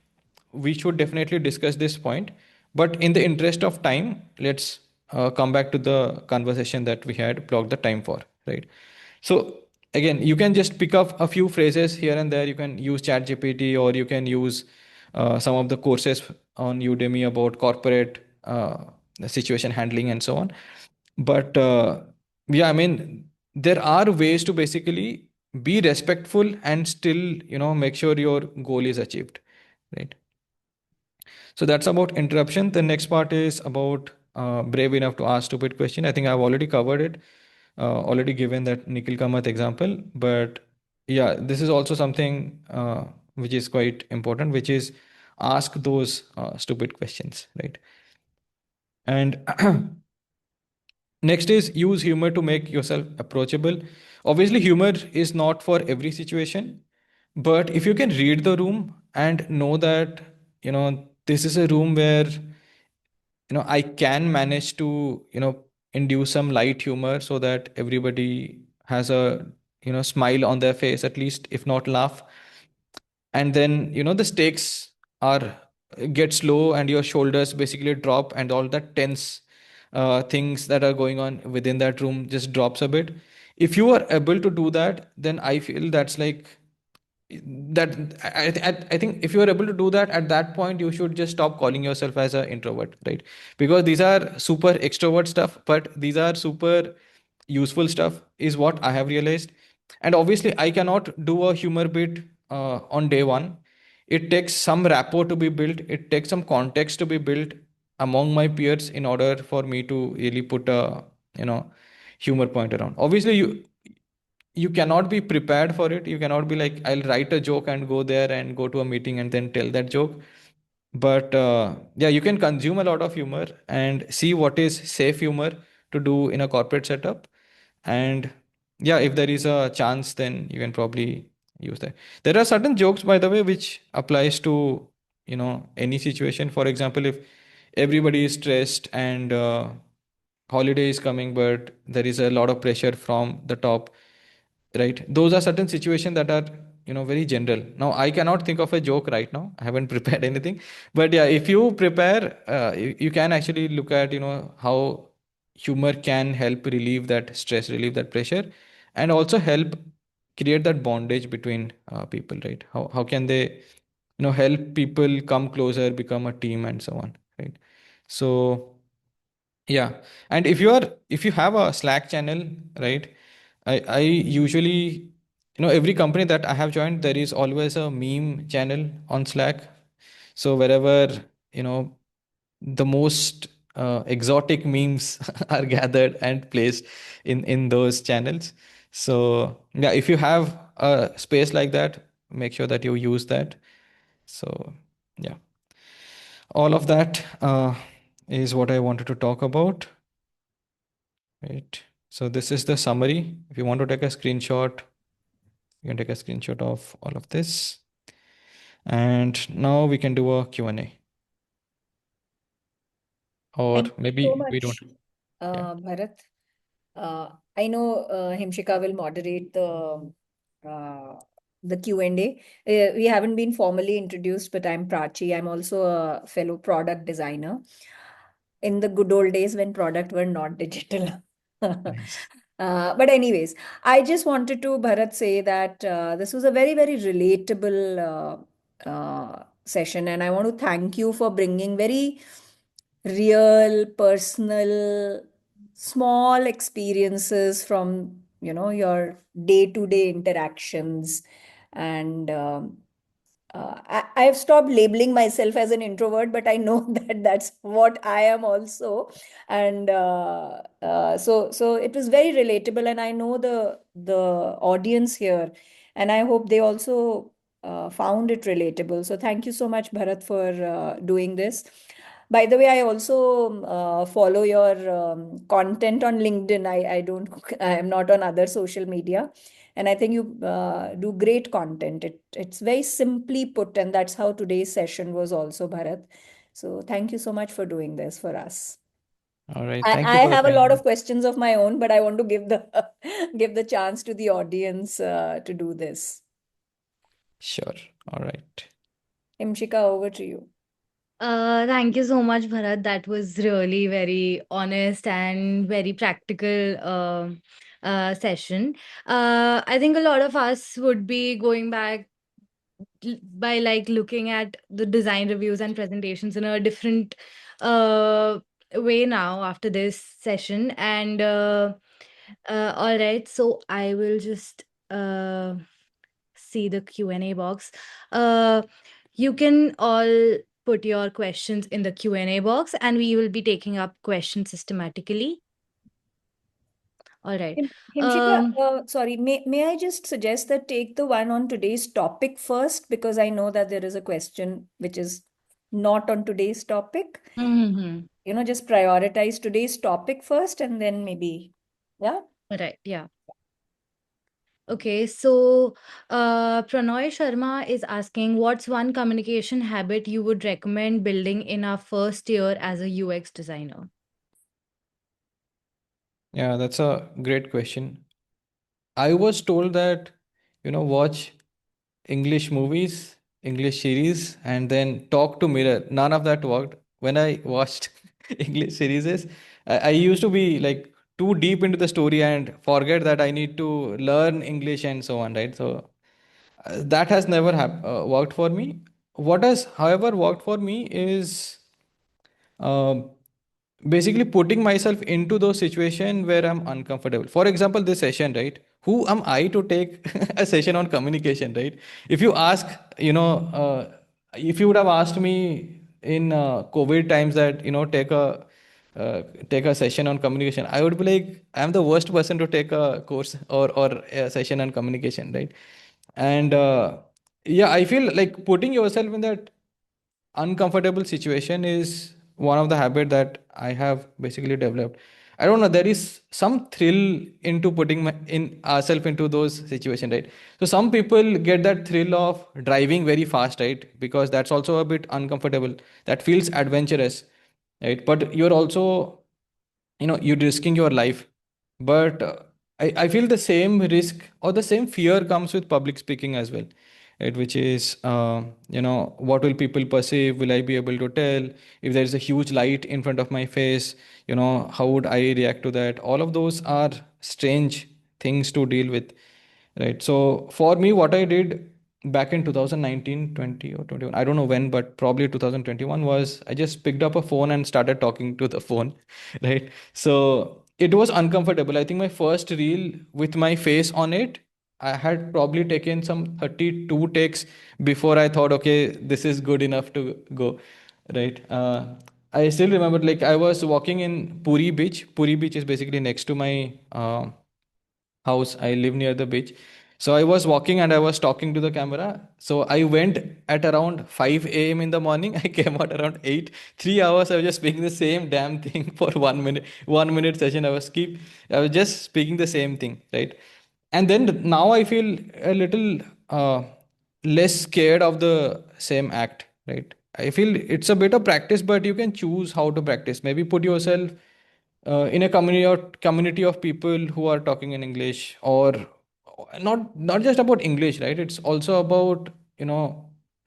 we should definitely discuss this point, but in the interest of time, let's come back to the conversation that we had blocked the time for, right? So again, you can just pick up a few phrases here and there. You can use chat gpt, or you can use some of the courses on Udemy about corporate situation handling and so on. But yeah, I mean, there are ways to basically be respectful and still make sure your goal is achieved, right? So that's about interruption. The next part is about brave enough to ask stupid question. I think I've already covered it, already given that Nikhil Kamath example. But yeah, this is also something which is quite important, which is ask those stupid questions, right? And next is use humor to make yourself approachable. Obviously, humor is not for every situation, but if you can read the room and know that this is a room where I can manage to induce some light humor so that everybody has a smile on their face, at least if not laugh. And then the stakes are get low, and your shoulders basically drop, and all that tense things that are going on within that room just drops a bit. If you are able to do that, then I feel that's like that I think if you are able to do that, at that point you should just stop calling yourself as an introvert, right? Because these are super extrovert stuff, but these are super useful stuff, is what I have realized. And obviously I cannot do a humor bit on day one. It takes some rapport to be built, it takes some context to be built among my peers in order for me to really put a you know humor point around. Obviously you cannot be prepared for it. You cannot be like, I'll write a joke and go there and go to a meeting and then tell that joke. But yeah, you can consume a lot of humor and see what is safe humor to do in a corporate setup. And yeah, if there is a chance, then you can probably use that. There are certain jokes, by the way, which applies to any situation. For example, if everybody is stressed and holiday is coming, but there is a lot of pressure from the top, right? Those are certain situations that are very general. Now I cannot think of a joke right now, I haven't prepared anything. But yeah, if you prepare, you can actually look at how humor can help relieve that stress, relieve that pressure, and also help create that bondage between people, right? How can they help people come closer, become a team, and so on, right? So yeah. And if you have a Slack channel, right? I usually, every company that I have joined, there is always a meme channel on Slack. So wherever, you know, the most exotic memes are gathered and placed in those channels. So yeah, if you have a space like that, make sure that you use that. So yeah, all of that is what I wanted to talk about. Right. So this is the summary. If you want to take a screenshot, you can take a screenshot of all of this. And now we can do a Q&A. Or Thank you so maybe we don't. much, Yeah. Bharat. I know Himshika will moderate uh, the Q&A. We haven't been formally introduced, but I'm Prachi. I'm also a fellow product designer in the good old days when product were not digital. Nice. But anyways, I just wanted to, Bharat, say that this was a very, very relatable session, and I want to thank you for bringing very real, personal, small experiences from, your day-to-day interactions. And I've stopped labeling myself as an introvert, but I know that that's what I am also. And so it was very relatable, and I know the audience here, and I hope they also found it relatable. So thank you so much, Bharat, for doing this. By the way, I also follow your content on LinkedIn. I don't, I am not on other social media. And I think you do great content. It's very simply put, and that's how today's session was also, Bharat. So thank you so much for doing this for us. All right. I, Thank you I for the have a lot time. of questions of my own, but I want to give the give the chance to the audience to do this. Sure. All right. Imshika, over to you. Thank you so much, Bharat. That was really very honest and very practical session. I think a lot of us would be going back by like looking at the design reviews and presentations in a different uh, way now after this session. And all right, so I will just see the Q&A box. Uh, you can all put your questions in the Q&A box, and we will be taking up questions systematically. All right. Himshika, sorry, may I just suggest that take the one on today's topic first, because I know that there is a question which is not on today's topic. Mm-hmm. Just prioritize today's topic first and then maybe, yeah. All right. Yeah. Okay, so Pranoy Sharma is asking, what's one communication habit you would recommend building in our first year as a UX designer? Yeah, that's a great question. I was told that, watch English movies, English series, and then talk to mirror. None of that worked. When I watched English series, I used to be like too deep into the story and forget that I need to learn English and so on, right? So that has never worked for me. What has, however, worked for me is um, basically putting myself into those situation where I'm uncomfortable. For example, this session, right? Who am I to take a session on communication, right? If you ask, if you would have asked me in COVID times that take a session on communication, I would be like, I'm the worst person to take a course or a session on communication, right? And yeah, I feel like putting yourself in that uncomfortable situation is one of the habit that I have basically developed. I don't know. There is some thrill into putting in ourselves into those situations, right? So some people get that thrill of driving very fast, right? Because that's also a bit uncomfortable. That feels adventurous, right? But you're also, you're risking your life. But I feel the same risk or the same fear comes with public speaking as well, right? Which is what will people perceive, will I be able to tell if there is a huge light in front of my face, how would I react to that? All of those are strange things to deal with, right? So for me, what I did back in 2019, 20 or 21, I don't know when, but probably 2021, was I just picked up a phone and started talking to the phone, right? So it was uncomfortable. I think my first reel with my face on it, I had probably taken some 32 takes before I thought, okay, this is good enough to go, right? I still remember, like, I was walking in Puri Beach. Puri Beach is basically next to my house. I live near the beach. So I was walking and I was talking to the camera. So I went at around 5 a.m. in the morning. I came out around 8. 3 hours I was just speaking the same damn thing for 1 minute. 1 minute session. I was just speaking the same thing, right? And then now I feel a little less scared of the same act, right? I feel it's a bit of practice, but you can choose how to practice. Maybe put yourself in a community of people who are talking in English, or not just about English, right? It's also about,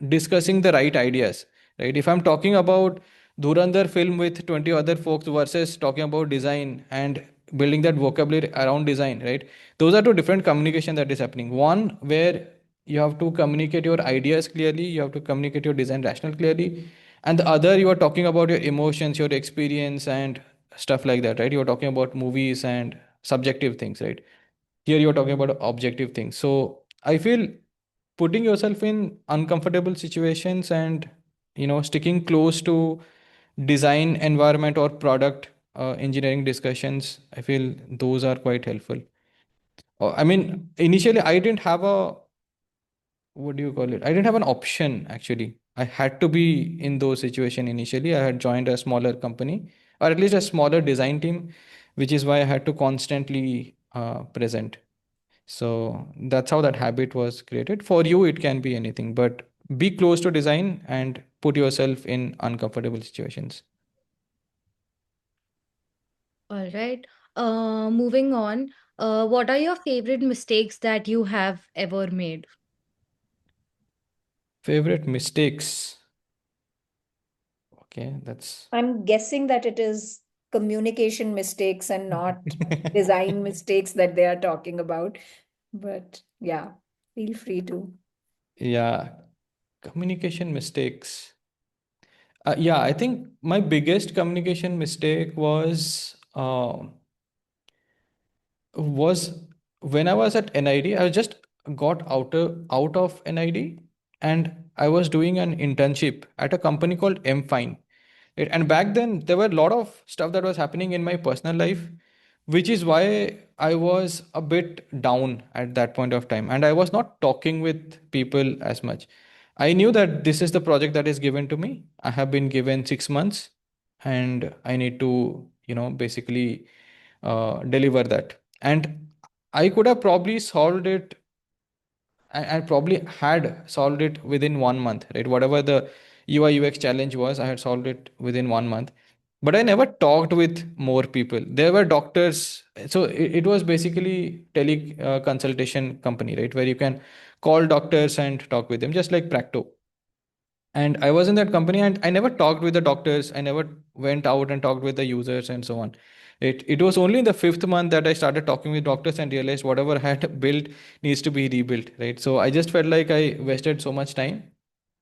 discussing the right ideas, right? If I'm talking about Dhurandhar film with 20 other folks versus talking about design and building that vocabulary around design, right? Those are two different communication that is happening. One where you have to communicate your ideas clearly, you have to communicate your design rationale clearly, and the other, you are talking about your emotions, your experience, and stuff like that, right? You're talking about movies and subjective things, right? Here you're talking about objective things. So I feel putting yourself in uncomfortable situations and, sticking close to design environment or product engineering discussions, I feel those are quite helpful. I mean, initially I didn't have a, what do you call it, I didn't have an option actually. I had to be in those situations. Initially I had joined a smaller company, or at least a smaller design team, which is why I had to constantly present. So that's how that habit was created. For you it can be anything, but be close to design and put yourself in uncomfortable situations. All right. Moving on. What are your favorite mistakes that you have ever made? Favorite mistakes? Okay, that's I'm guessing that it is communication mistakes and not design mistakes that they are talking about. But yeah, feel free to. yeah, communication mistakes. Yeah, I think my biggest communication mistake was when I was at NID. I just got out of NID, and I was doing an internship at a company called Mfine. Right? And back then there were a lot of stuff that was happening in my personal life, which is why I was a bit down at that point of time, and I was not talking with people as much. I knew that this is the project that is given to me. I have been given 6 months, and I need to, basically deliver that. And I could have probably solved it. I probably had solved it within 1 month, right? Whatever the UI UX challenge was, I had solved it within 1 month. But I never talked with more people. There were doctors. So it was basically tele consultation company, right? Where you can call doctors and talk with them, just like Practo. And I was in that company, and I never talked with the doctors. I never went out and talked with the users and so on. It was only in the fifth month that I started talking with doctors and realized whatever I had built needs to be rebuilt, right? So I just felt like I wasted so much time.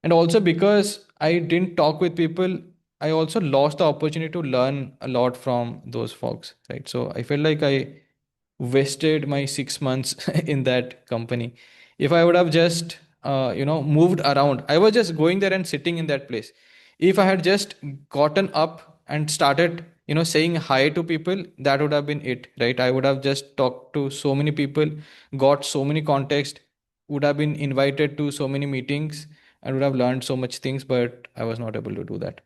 And also because I didn't talk with people, I also lost the opportunity to learn a lot from those folks, right? So I felt like I wasted my 6 months in that company. If I would have just moved around, I was just going there and sitting in that place. If I had just gotten up and started saying hi to people, that would have been it, right? I would have just talked to so many people, got so many context, would have been invited to so many meetings, and would have learned so much things, but I was not able to do that.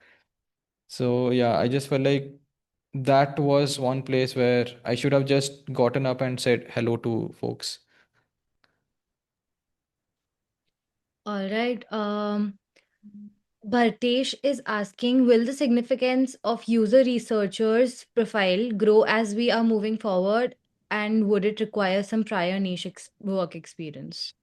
So yeah, I just felt like that was one place where I should have just gotten up and said hello to folks. All right. Bhartesh is asking, will the significance of user researchers profile grow as we are moving forward, and would it require some prior niche work experience?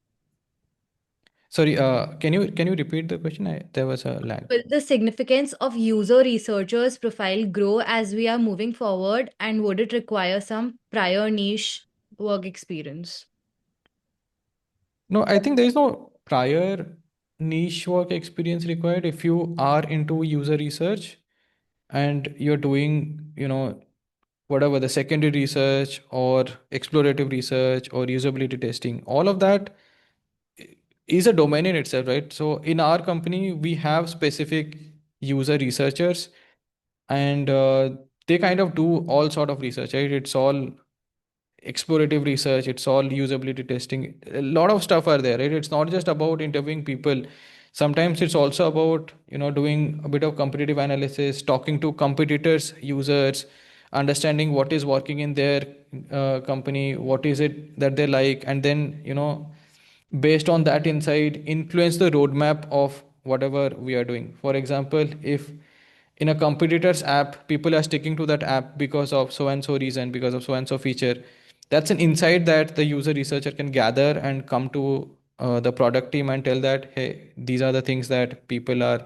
Sorry, can you repeat the question? There was a lag. Will the significance of user researchers profile grow as we are moving forward, and would it require some prior niche work experience? No, I think there is no prior niche work experience required. If you are into user research and you're doing, whatever the secondary research or explorative research or usability testing, all of that is a domain in itself, right? So in our company, we have specific user researchers and they kind of do all sort of research, right? It's all explorative research, it's all usability testing, a lot of stuff are there, right? It's not just about interviewing people. Sometimes it's also about, doing a bit of competitive analysis, talking to competitors, users, understanding what is working in their company, what is it that they like, and then, based on that insight, influence the roadmap of whatever we are doing. For example, if in a competitor's app people are sticking to that app because of so and so reason, because of so and so feature, that's an insight that the user researcher can gather and come to the product team and tell that, hey, these are the things that people are,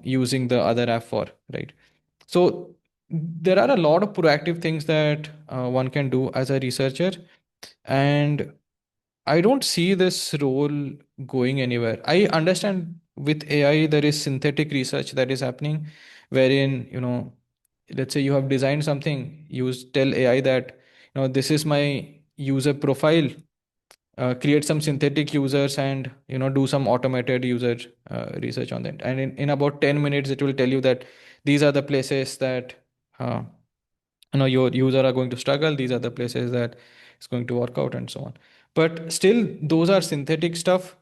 using the other app for, right? So there are a lot of proactive things that one can do as a researcher, and I don't see this role going anywhere. I understand with AI there is synthetic research that is happening, wherein, let's say you have designed something, tell AI that, this is my user profile, create some synthetic users, and, do some automated user research on that. And in about 10 minutes, it will tell you that these are the places that uh, your user are going to struggle, these are the places that it's going to work out, and so on. But still, those are synthetic stuff.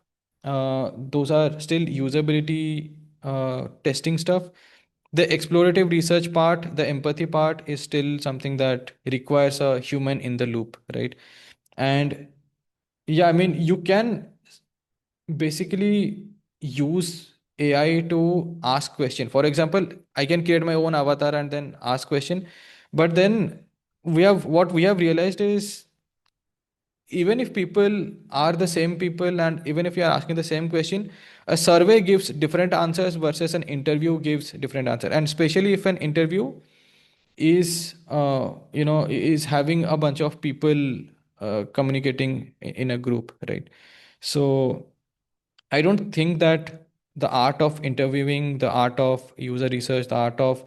Those are still usability testing stuff. The explorative research part, the empathy part, is still something that requires a human in the loop, right? And yeah, I mean, you can basically use AI to ask question. For example, I can create my own avatar and then ask question. But then what we have realized is, even if people are the same people and even if you are asking the same question, a survey gives different answers versus an interview gives different answer. And especially if an interview is having a bunch of people communicating in a group, right? So I don't think that the art of interviewing, the art of user research, the art of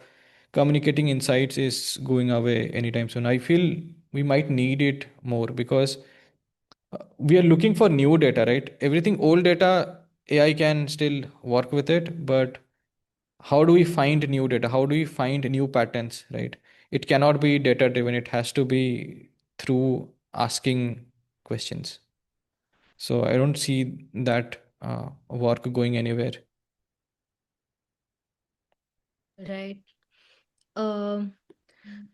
communicating insights is going away anytime soon. I feel we might need it more because we are looking for new data, right? Everything old data, AI can still work with it, but how do we find new data? How do we find new patterns, right? It cannot be data driven, it has to be through asking questions. So I don't see that work going anywhere. Right. Um,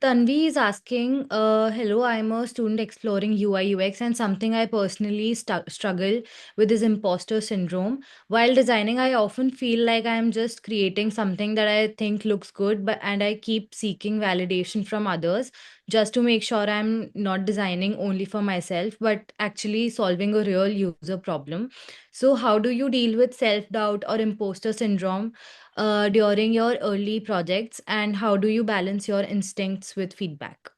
Tanvi is asking, hello, I'm a student exploring UI UX, and something I personally struggle with is imposter syndrome. While designing, I often feel like I'm just creating something that I think looks good, but and I keep seeking validation from others just to make sure I'm not designing only for myself, but actually solving a real user problem. So, how do you deal with self doubt or imposter syndrome during your early projects, and how do you balance your instincts with feedback?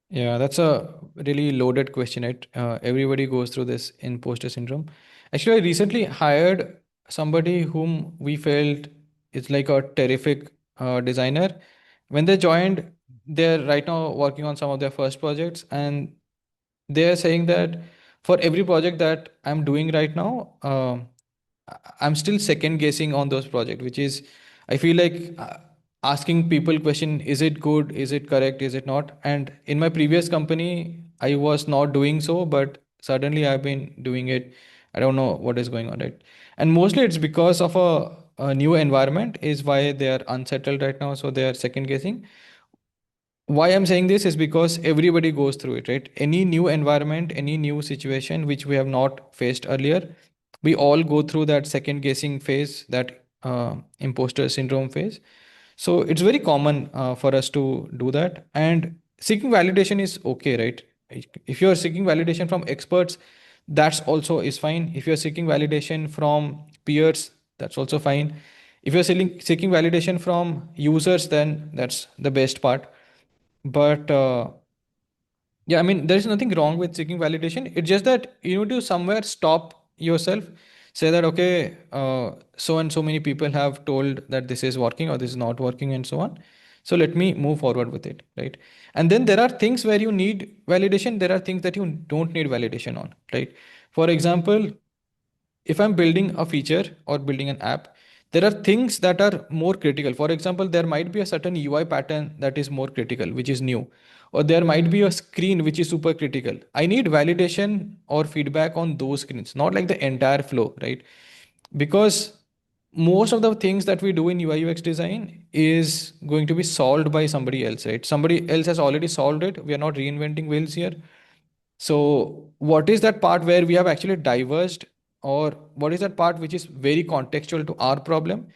Yeah, that's a really loaded question. Right? Everybody goes through this imposter syndrome. Actually, I recently hired somebody whom we felt is like a terrific designer. When they joined, they're right now working on some of their first projects, and they are saying that for every project that I'm doing right now, I'm still second guessing on those projects, which is, I feel like asking people question, is it good, is it correct, is it not? And in my previous company, I was not doing so, but suddenly I've been doing it. I don't know what is going on, right? And mostly it's because of a new environment is why they are unsettled right now, so they are second guessing. Why I'm saying this is because everybody goes through it, right? Any new environment, any new situation which we have not faced earlier, we all go through that second guessing phase, that imposter syndrome phase. So it's very common for us to do that. And seeking validation is okay, right? If you're seeking validation from experts, that's also is fine. If you're seeking validation from peers, that's also fine. If you're seeking validation from users, then that's the best part. But yeah, I mean, there is nothing wrong with seeking validation. It's just that you need to somewhere stop yourself, say that, okay, so and so many people have told that this is working or this is not working, and so on. So let me move forward with it, right? And then there are things where you need validation, there are things that you don't need validation on, right? For example, if I'm building a feature or building an app, There are things that are more critical. For example, there might be a certain UI pattern that is more critical, which is new, or there might be a screen which is super critical. I need validation or feedback on those screens, not like the entire flow, right? Because most of the things that we do in UI UX design is going to be solved by somebody else, right? Somebody else has already solved it. We are not reinventing wheels here. So, what is that part where we have actually diverged, or what is that part which is very contextual to our problem?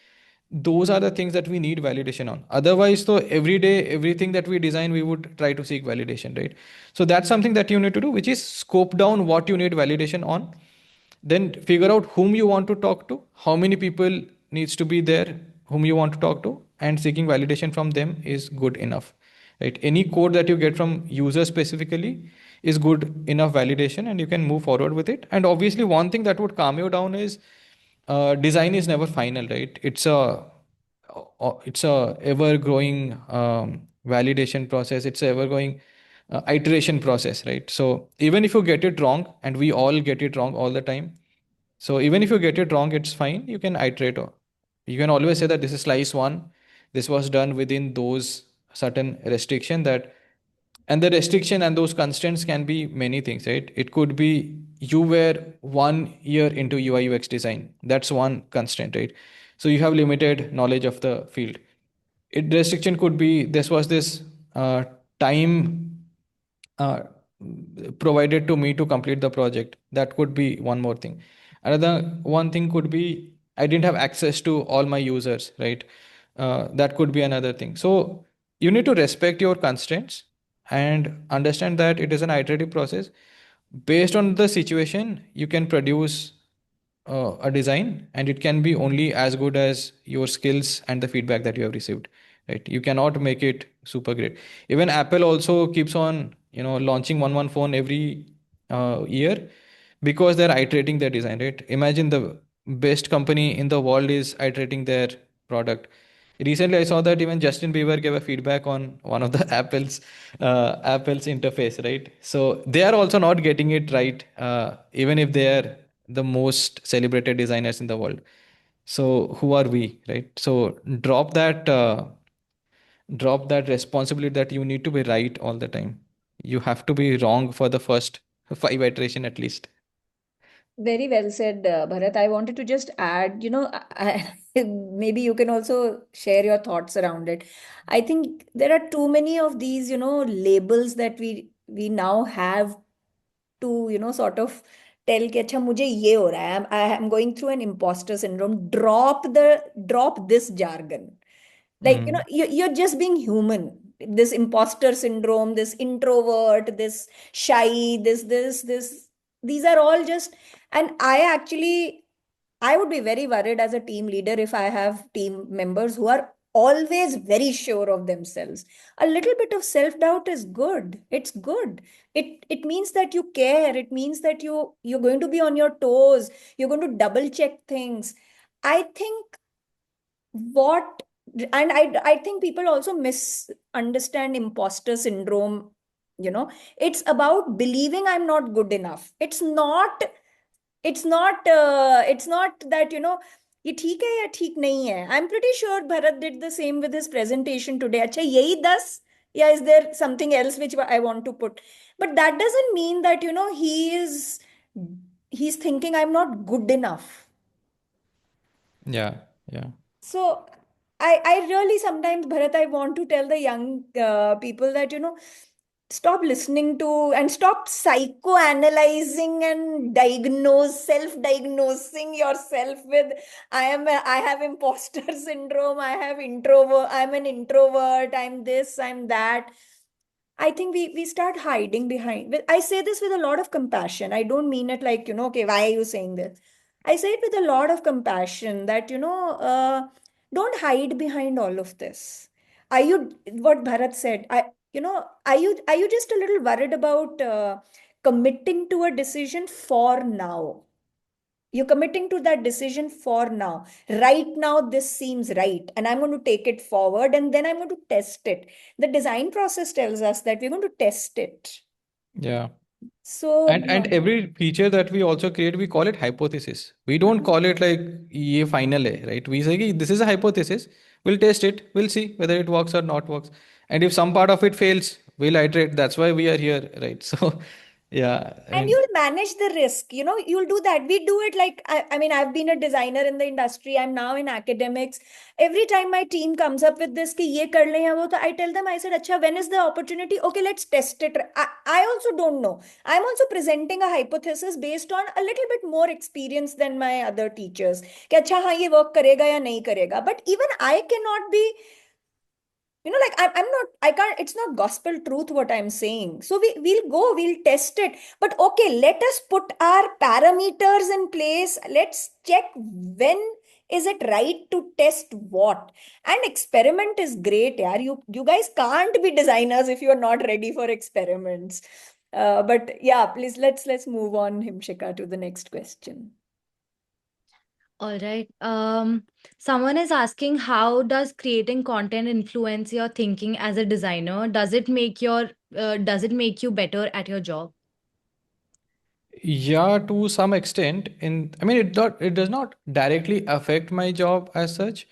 Those are the things that we need validation on. Otherwise, so every day, everything that we design, we would try to seek validation, right? So, that's something that you need to do, which is scope down what you need validation on, then figure out whom you want to talk to, how many people needs to be there whom you want to talk to, and seeking validation from them is good enough, right? Any code that you get from user specifically is good enough validation, and you can move forward with it. And obviously one thing that would calm you down is design is never final, right? It's a ever growing validation process. It's a ever going iteration process, right? So even if you get it wrong, and we all get it wrong all the time, so even if you get it wrong, it's fine. You can iterate. You can always say that this is slice one. This was done within those certain restriction that, and the restriction and those constraints can be many things, right? It could be you were 1 year into UI UX design. That's one constraint, right? So you have limited knowledge of the field. It restriction could be this was this time uh, provided to me to complete the project. That could be one more thing. Another one thing could be I didn't have access to all my users, right? That could be another thing. So you need to respect your constraints and understand that it is an iterative process. Based on the situation, you can produce a design, and it can be only as good as your skills and the feedback that you have received, right? You cannot make it super great. Even Apple also keeps on launching one phone every year, because they're iterating their design, right? Imagine the best company in the world is iterating their product. Recently I saw that even Justin Bieber gave a feedback on one of the Apple's interface, right? So they are also not getting it right, even if they are the most celebrated designers in the world. So who are we, right? So drop that drop that responsibility that you need to be right all the time. You have to be wrong for the first 5 iteration at least. Very well said, Bharat. I wanted to just add, maybe you can also share your thoughts around it. I think there are too many of these, labels that we now have to, sort of tell कि अच्छा मुझे ये हो रहा है. I am going through an imposter syndrome. Drop this jargon. Like, Mm. you're just being human. This imposter syndrome, this introvert, this shy, this, these are all just, and I would be very worried as a team leader if I have team members who are always very sure of themselves. A little bit of self-doubt is good. It's good. It means that you care. It means that you're going to be on your toes. You're going to double check things. I think what and I think people also misunderstand imposter syndrome. It's about believing I'm not good enough. It's not that ये ठीक है या ठीक नहीं है. I'm pretty sure Bharat did the same with his presentation today. अच्छा यही 10, या is there something else which I want to put? But that doesn't mean that he's thinking I'm not good enough. Yeah, yeah. So I really sometimes, Bharat, I want to tell the young people that, stop listening to and stop psychoanalyzing and self-diagnosing yourself with, I have imposter syndrome, I'm an introvert, I'm this, I'm that. I think we start hiding behind. I say this with a lot of compassion. I don't mean it like, okay, why are you saying this? I say it with a lot of compassion that, don't hide behind all of this. Are you, what Bharat said, are you just a little worried about committing to a decision for now? You're committing to that decision for now. Right now, this seems right, and I'm going to take it forward and then I'm going to test it. The design process tells us that we're going to test it. Yeah. So, And every feature that we also create, we call it hypothesis. We don't call it like ye final hai, right? We say "Ki this is a hypothesis. We'll test it. We'll see whether it works or not works. And if some part of it fails, we'll iterate. That's why we are here, right? So, yeah, I and mean, you'll manage the risk, you'll do that. We do it like, I mean, I've been a designer in the industry. I'm now in academics. Every time my team comes up with this, ki ye kar le ya wo, I tell them, I said, Acha, when is the opportunity? Okay, let's test it. I also don't know. I'm also presenting a hypothesis based on a little bit more experience than my other teachers. Ki, Acha, हाँ, ये work करेगा या नहीं करेगा. But even I cannot be, like I'm not, I can't, it's not gospel truth what I'm saying. So we'll test it. But okay, let us put our parameters in place. Let's check when is it right to test what. And experiment is great, yeah. You guys can't be designers if you're not ready for experiments. But yeah, please let's move on, Himshika, to the next question. All right. Someone is asking, how does creating content influence your thinking as a designer? Does it make you better at your job? yeah, to some extent. I mean, it does not directly affect my job as such,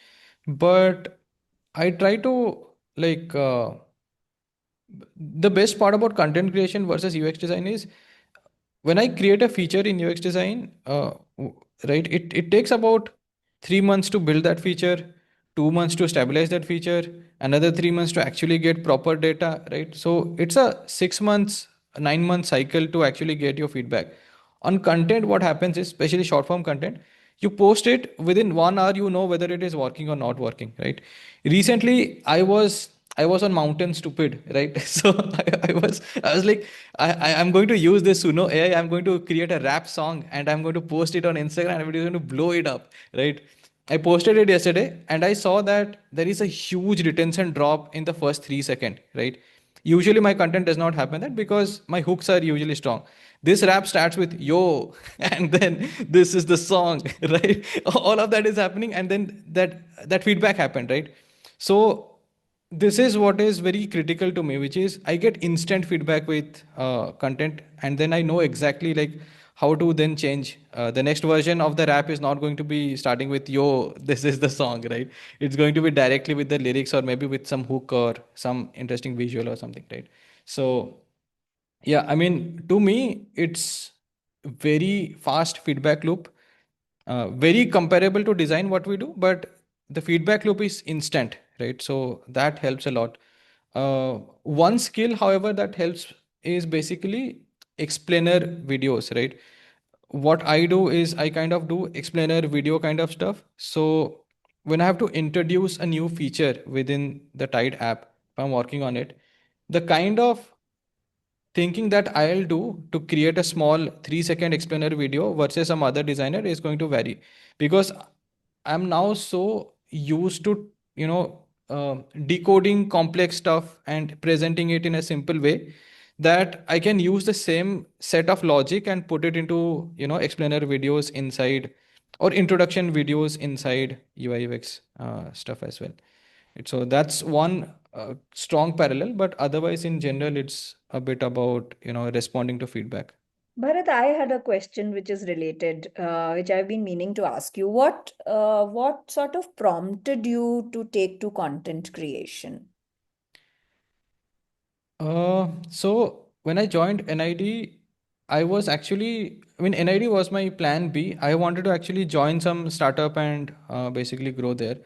but I try to like the best part about content creation versus UX design is when I create a feature in UX design, right, it takes about 3 months to build that feature, 2 months to stabilize that feature, another 3 months to actually get proper data, right? So it's a 6 months, 9 month cycle to actually get your feedback. On content, what happens is, especially short form content, you post it within 1 hour, you know whether it is working or not working, right? Recently, I was on Mountain Stupid, right? So I was like, I'm going to use this Suno AI. I'm going to create a rap song and I'm going to post it on Instagram and it is going to blow it up, right? I posted it yesterday and I saw that there is a huge retention drop in the first 3 seconds, right? Usually my content does not happen that because my hooks are usually strong. This rap starts with yo, and then this is the song, right? All of that is happening, and then that feedback happened, right? So this is what is very critical to me, which is I get instant feedback with content, and then I know exactly like how to then change. The next version of the rap is not going to be starting with yo, this is the song, right? It's going to be directly with the lyrics or maybe with some hook or some interesting visual or something, right? So yeah, I mean, to me, it's very fast feedback loop, very comparable to design what we do, but the feedback loop is instant, right? So that helps a lot. One skill, however, that helps is basically explainer videos, right? What I do is I kind of do explainer video kind of stuff. So when I have to introduce a new feature within the Tide app, if I'm working on it, the kind of thinking that I'll do to create a small 3 second explainer video versus some other designer is going to vary because I'm now so used to, decoding complex stuff and presenting it in a simple way that I can use the same set of logic and put it into, explainer videos inside or introduction videos inside UI UX stuff as well. So that's one strong parallel, but otherwise, in general, it's a bit about responding to feedback. Bharat, I had a question which is related, which I've been meaning to ask you. What sort of prompted you to take to content creation? So when I joined NID, I was actually, I mean, NID was my plan B. I wanted to actually join some startup and basically grow there.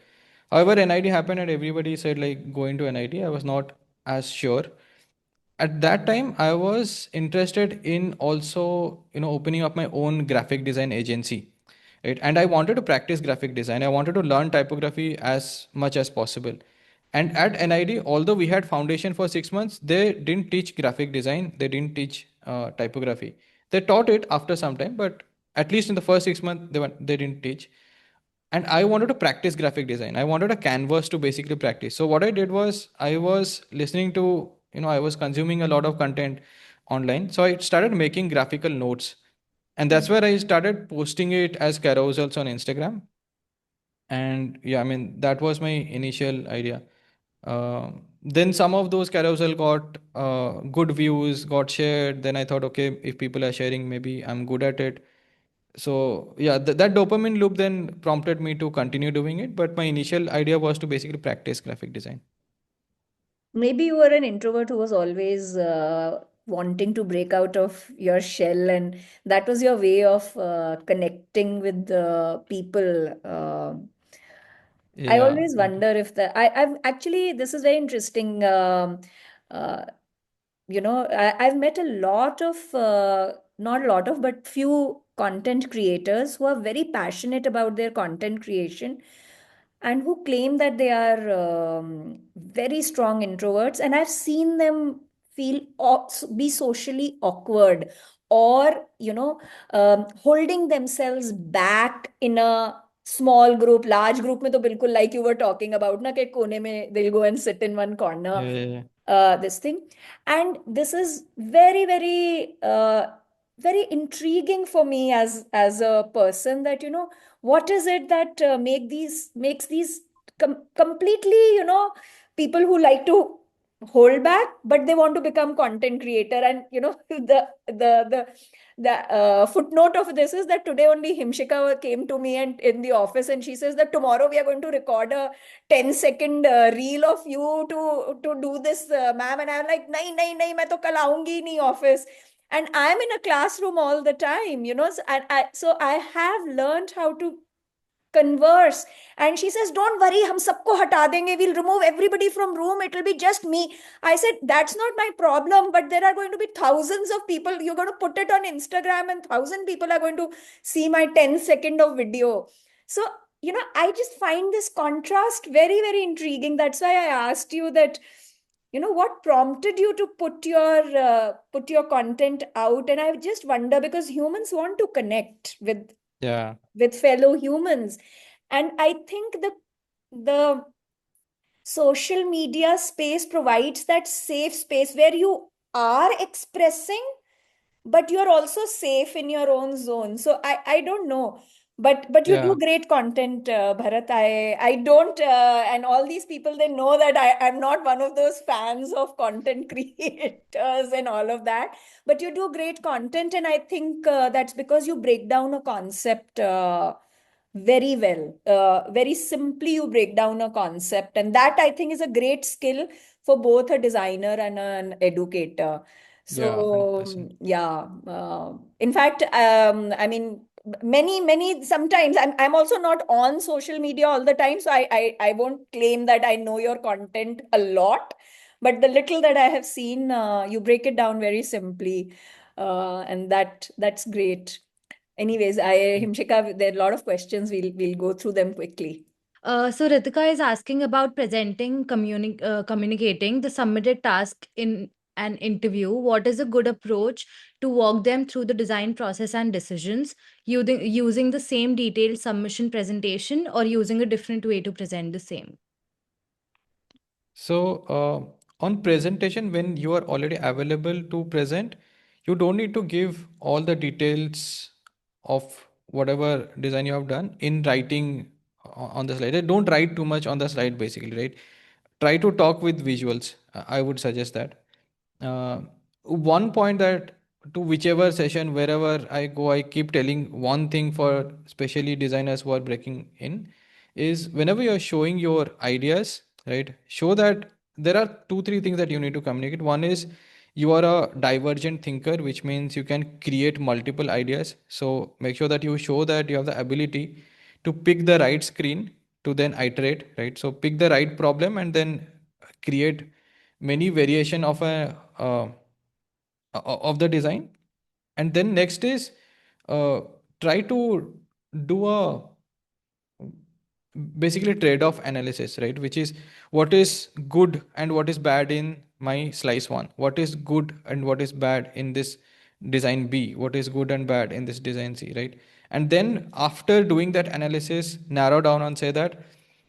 However, NID happened and everybody said like go into NID. I was not as sure. At that time I was interested in also opening up my own graphic design agency, right? And I wanted to practice graphic design. I wanted to learn typography as much as possible. And at NID, although we had foundation for 6 months, they didn't teach graphic design, they didn't teach typography. They taught it after some time, but at least in the first 6 months they didn't teach. And I wanted to practice graphic design. I wanted a canvas to basically practice. So what I did was I was listening to, I was consuming a lot of content online. So I started making graphical notes. And that's where I started posting it as carousels on Instagram. And yeah, I mean, that was my initial idea. then some of those carousel got good views, got shared. Then I thought, okay, if people are sharing, maybe I'm good at it. So yeah, that dopamine loop then prompted me to continue doing it. But my initial idea was to basically practice graphic design. Maybe you were an introvert who was always wanting to break out of your shell, and that was your way of connecting with the people. I Yeah, always wonder if I've actually, this is very interesting. Uh, I've met a lot of, not a lot of, but few content creators who are very passionate about their content creation and who claim that they are very strong introverts. And I've seen them be socially awkward, or, holding themselves back in a small group. Large group में तो बिल्कुल, like you were talking about ना, कि कोने में they'll go and sit in one corner, yeah, yeah, this thing. And this is very, very, very intriguing for me as a person, that, what is it that makes these completely, people who like to hold back, but they want to become content creator. And, the footnote of this is that today only Himshika came to me and in the office, and she says that tomorrow we are going to record a 10-second reel of you to do this, ma'am. And I'm like, nahi, nahi, nahi, मैं तो कल आऊंगी नहीं office. And I'm in a classroom all the time, so I have learned how to converse. And she says, don't worry, hum sabko hata denge, we'll remove everybody from room, it will be just me. I said, that's not my problem, but there are going to be thousands of people. You're going to put it on Instagram and 1,000 people are going to see my 10 second of video. So, I just find this contrast very, very intriguing. That's why I asked you that, what prompted you to put your content out. And I just wonder, because humans want to connect yeah, with fellow humans. And I think the social media space provides that safe space where you are expressing, but you're also safe in your own zone. So I don't know, but you do yeah, great content, Bharat. I don't, and all these people, they know that I'm not one of those fans of content creators and all of that. But you do great content, and I think that's because you break down a concept very well. Very simply, you break down a concept, and that I think is a great skill for both a designer and an educator. yeah, So 100%. yeah, in fact, I mean, many sometimes I'm also not on social media all the time, so I won't claim that I know your content a lot, but the little that I have seen, you break it down very simply, and that's great. Anyways, Himshika, there are a lot of questions. We'll go through them quickly. So Ritika is asking about presenting, communicating the submitted task in an interview. What is a good approach to walk them through the design process and decisions, using the same detailed submission presentation or using a different way to present the same? So, on presentation, when you are already available to present, you don't need to give all the details of whatever design you have done in writing on the slide. Don't write too much on the slide, basically, right? Try to talk with visuals. I would suggest that. Uh, One point that to whichever session, wherever I go, I keep telling one thing for especially designers who are breaking in is whenever you're showing your ideas, right, show that there are two, three things that you need to communicate. One is you are a divergent thinker, which means you can create multiple ideas. So make sure that you show that you have the ability to pick the right screen to then iterate, right? So pick the right problem and then create many variation of the design. And then next is uh, try to do a basically trade-off analysis, right, which is what is good and what is bad in my slice one, what is good and what is bad in this design B, what is good and bad in this design C, right? And then after doing that analysis, narrow down and say that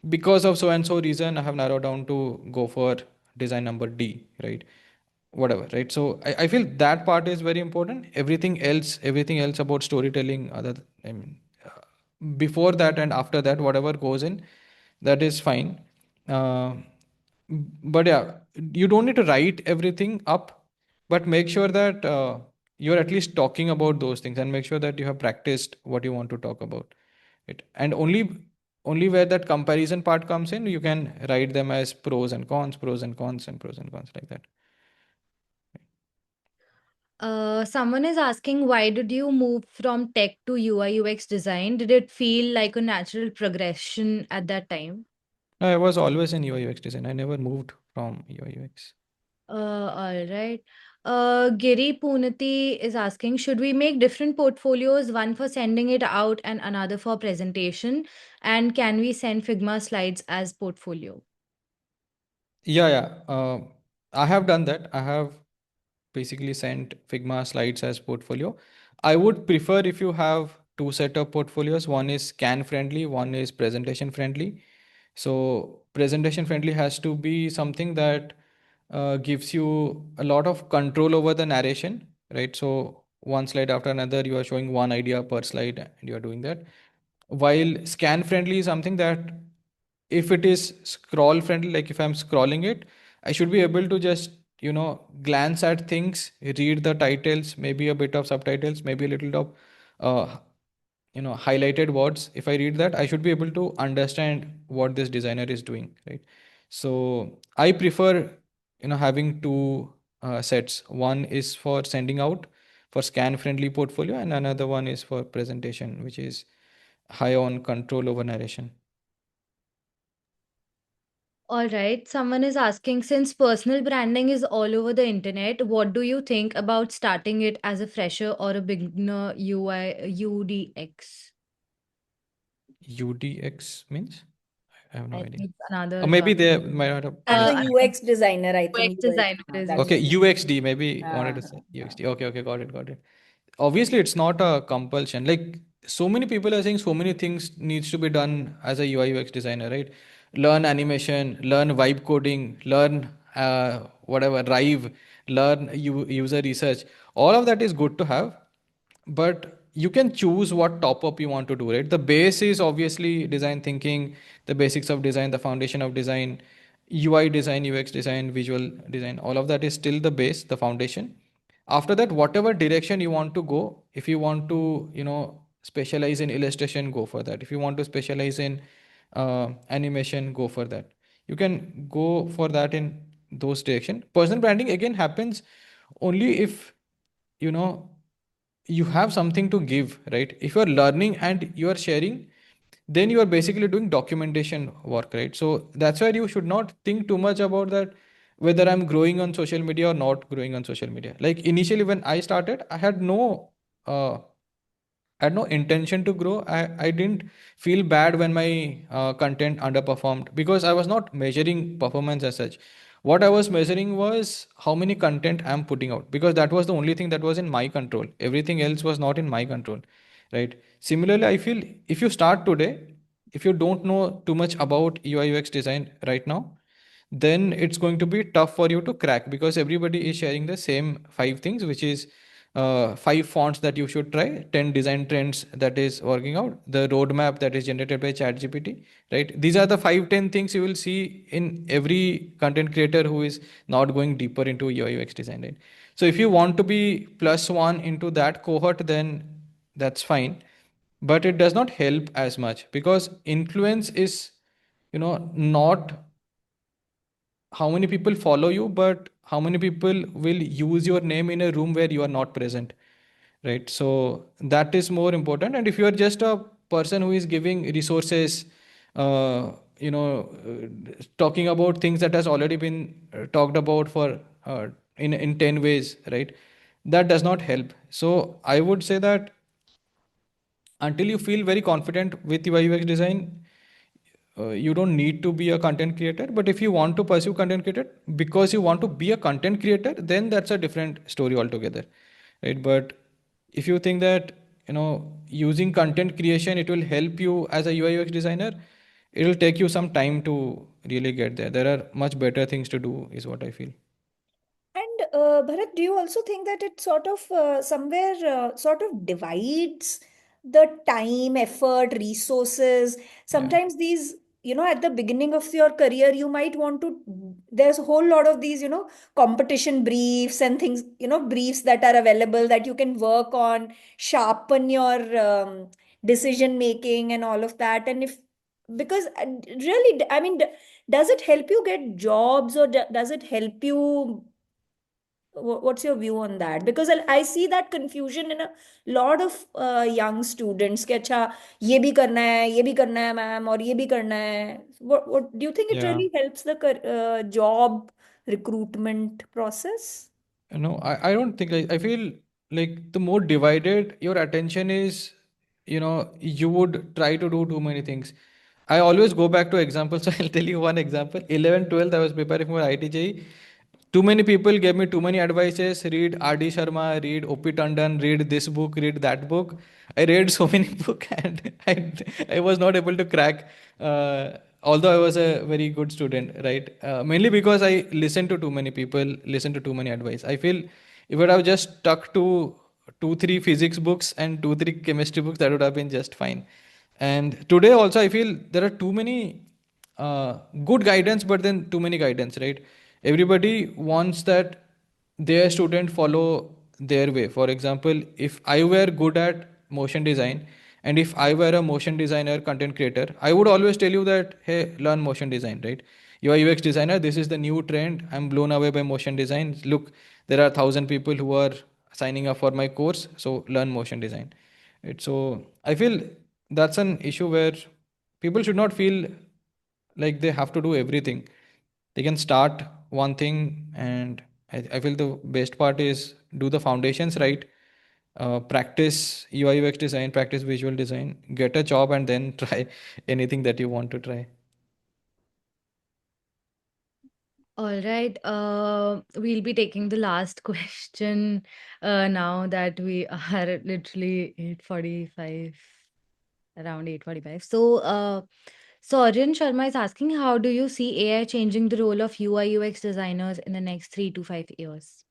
because of so and so reason I have narrowed down to go for design number D, right? Whatever, right? So I feel that part is very important. Everything else about storytelling, I mean, before that and after that, whatever goes in, that is fine. But yeah, you don't need to write everything up, but make sure that you're at least talking about those things, and make sure that you have practiced what you want to talk about it. And only where that comparison part comes in, you can write them as pros and cons, pros and cons, and pros and cons, like that. Someone is asking, why did you move from tech to UI UX design? Did it feel like a natural progression at that time? I was always in UI UX design. I never moved from UI UX. All right. Giri Punati is asking, should we make different portfolios, one for sending it out and another for presentation? And can we send Figma slides as portfolio? Yeah. I have done that. I have basically sent Figma slides as portfolio. I would prefer if you have two set of portfolios. One is scan friendly, one is presentation friendly. So presentation friendly has to be something that gives you a lot of control over the narration, right? So one slide after another, you are showing one idea per slide, and you are doing that. While scan friendly is something that if it is scroll friendly, like if I'm scrolling it, I should be able to just glance at things, read the titles, maybe a bit of subtitles, maybe a little of highlighted words. If I read that, I should be able to understand what this designer is doing, right? So I prefer having two sets. One is for sending out for scan friendly portfolio, and another one is for presentation, which is high on control over narration. All right. Someone is asking, since personal branding is all over the internet, what do you think about starting it as a fresher or a beginner UDX? UDX means? I have no I idea. think it's Or another maybe they might not have As a uh, mentioned. UX designer, I UX think UX, designer is that's Okay, using. UXD, maybe wanted uh, to say UXD. Okay, got it. Obviously, it's not a compulsion. Like, so many people are saying so many things needs to be done as a UI UX designer, right? Learn animation, learn vibe coding, learn whatever, Rive, learn user research. All of that is good to have, but you can choose what top up you want to do, right? The base is obviously design thinking, the basics of design, the foundation of design, UI design, UX design, visual design, all of that is still the base, the foundation. After that, whatever direction you want to go, if you want to specialize in illustration, go for that. If you want to specialize in animation, go for that. You can go for that in those direction. Personal branding again happens only if you know you have something to give, right? If you're learning and you are sharing, then you are basically doing documentation work, right? So that's why you should not think too much about that, whether I'm growing on social media or not growing on social media. Like initially when I started, uh, I had no intention to grow. I didn't feel bad when my content underperformed because I was not measuring performance as such. What I was measuring was how many content I'm putting out, because that was the only thing that was in my control. Everything else was not in my control, right? Similarly, I feel if you start today, if you don't know too much about UI UX design right now, then it's going to be tough for you to crack, because everybody is sharing the same five things, which is five fonts that you should try, 10 design trends that is working out, the roadmap that is generated by ChatGPT, right? These are the 5-10 things you will see in every content creator who is not going deeper into UI UX design, right? So if you want to be plus one into that cohort, then that's fine, but it does not help as much, because influence is not how many people follow you, but how many people will use your name in a room where you are not present, right? So that is more important. And if you are just a person who is giving resources, uh, talking about things that has already been talked about for in 10 ways, right? That does not help. So I would say that until you feel very confident with UI UX design, you don't need to be a content creator. But if you want to pursue content creator because you want to be a content creator, then that's a different story altogether, right? But if you think that using content creation it will help you as a UI UX designer, it will take you some time to really get there. There are much better things to do, is what I feel. And Bharat, do you also think that it sort of somewhere sort of divides the time, effort, resources? Yeah. Sometimes these at the beginning of your career, you might want to, there's a whole lot of these, competition briefs and things, briefs that are available that you can work on, sharpen your decision making and all of that. And if, because really, I mean, does it help you get jobs, or does it help you? What's your view on that? Because I see that confusion in a lot of young students कि अच्छा ये भी करना है, ये भी करना है मैम, और ये भी करना है. What do you think it Yeah. really helps the job recruitment process? No, I don't think, I feel like the more divided your attention is, you would try to do too many things. I always go back to examples. So I'll tell you one example. 11, 12, I was preparing for ITJ. Too many people gave me too many advices. Read R.D. Sharma, read O.P. Tandon, read this book, read that book. I read so many books and I was not able to crack, although I was a very good student, right? Mainly because I listened to too many people, listened to too many advice. I feel if I would have just stuck to two, three physics books and two, three chemistry books, that would have been just fine. And today also, I feel there are too many good guidance, but then too many guidance, right? Everybody wants that their student follow their way. For example, if I were good at motion design and if I were a motion designer, content creator, I would always tell you that, hey, learn motion design, right? You are UX designer, this is the new trend. I'm blown away by motion design. Look, there are 1,000 people who are signing up for my course, so learn motion design. Right? So I feel that's an issue where people should not feel like they have to do everything. They can start one thing, and I feel the best part is do the foundations right, practice UI UX design, practice visual design, get a job, and then try anything that you want to try. All right. We'll be taking the last question now that we are literally 8:45, around 8:45. So Arjun Sharma is asking, how do you see AI changing the role of UI UX designers in the next 3 to 5 years?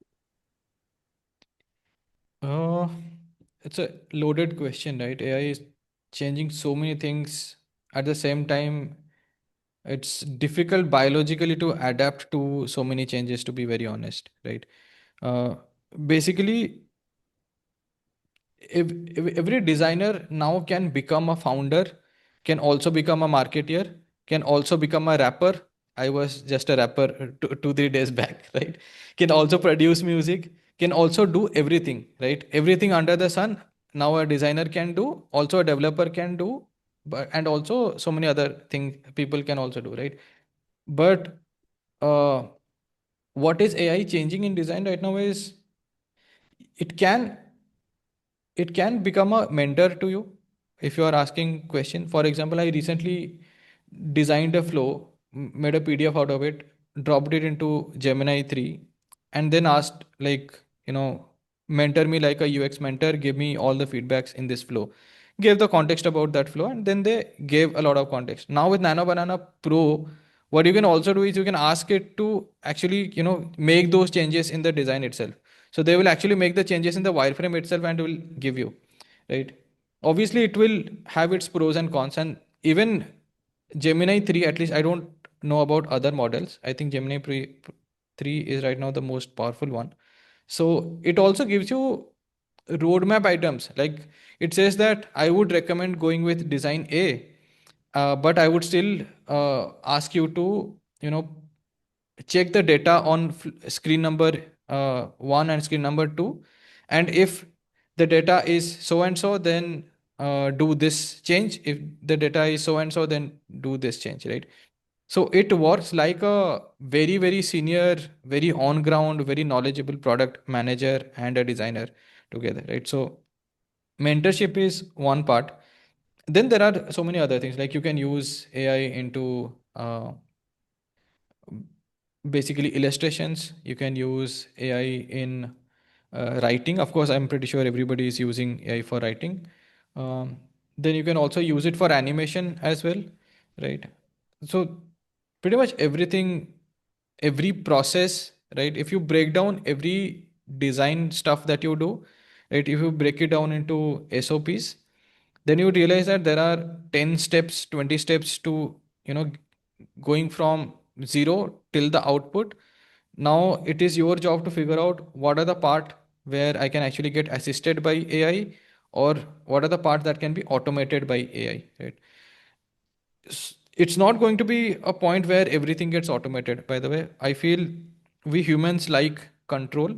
Uh, it's a loaded question, right? AI is changing so many things at the same time. It's difficult biologically to adapt to so many changes, to be very honest, right? Uh, Basically, if every designer now can become a founder, can also become a marketeer, can also become a rapper. I was just a rapper 2 3 days back, right? Can also produce music, can also do everything, right? Everything under the sun now a designer can do, also a developer can do, but and also so many other things people can also do, right? But uh, what is AI changing in design right now is it can it can become a mentor to you if you are asking question. For example, I recently designed a flow, made a PDF out of it, dropped it into Gemini 3, and then asked, like, mentor me like a UX mentor, give me all the feedbacks in this flow, gave the context about that flow, and then they gave a lot of context. Now with Nano Banana Pro, what you can also do is you can ask it to actually make those changes in the design itself. So they will actually make the changes in the wireframe itself and will give you, right? Obviously it will have its pros and cons, and even Gemini 3, at least I don't know about other models. I think 3 is right now the most powerful one. So it also gives you roadmap items. Like it says that I would recommend going with design A, but I would still ask you to, check the data on screen number 1 and screen number 2. And if the data is so and so, then do this change. If the data is so and so, then do this change, right? So it works like a very, very senior, very on ground, very knowledgeable product manager and a designer together, right? So mentorship is one part. Then there are so many other things, like you can use AI into basically illustrations. You can use AI in writing. Of course, I'm pretty sure everybody is using AI for writing. Then you can also use it for animation as well, right? So pretty much everything, every process, right? If you break down every design stuff that you do, right? If you break it down into SOPs, then you realize that there are 10 steps, 20 steps to you know going from zero till the output. Now it is your job to figure out what are the part where I can actually get assisted by AI, or what are the parts that can be automated by AI, right? It's not going to be a point where everything gets automated. By the way, I feel we humans like control,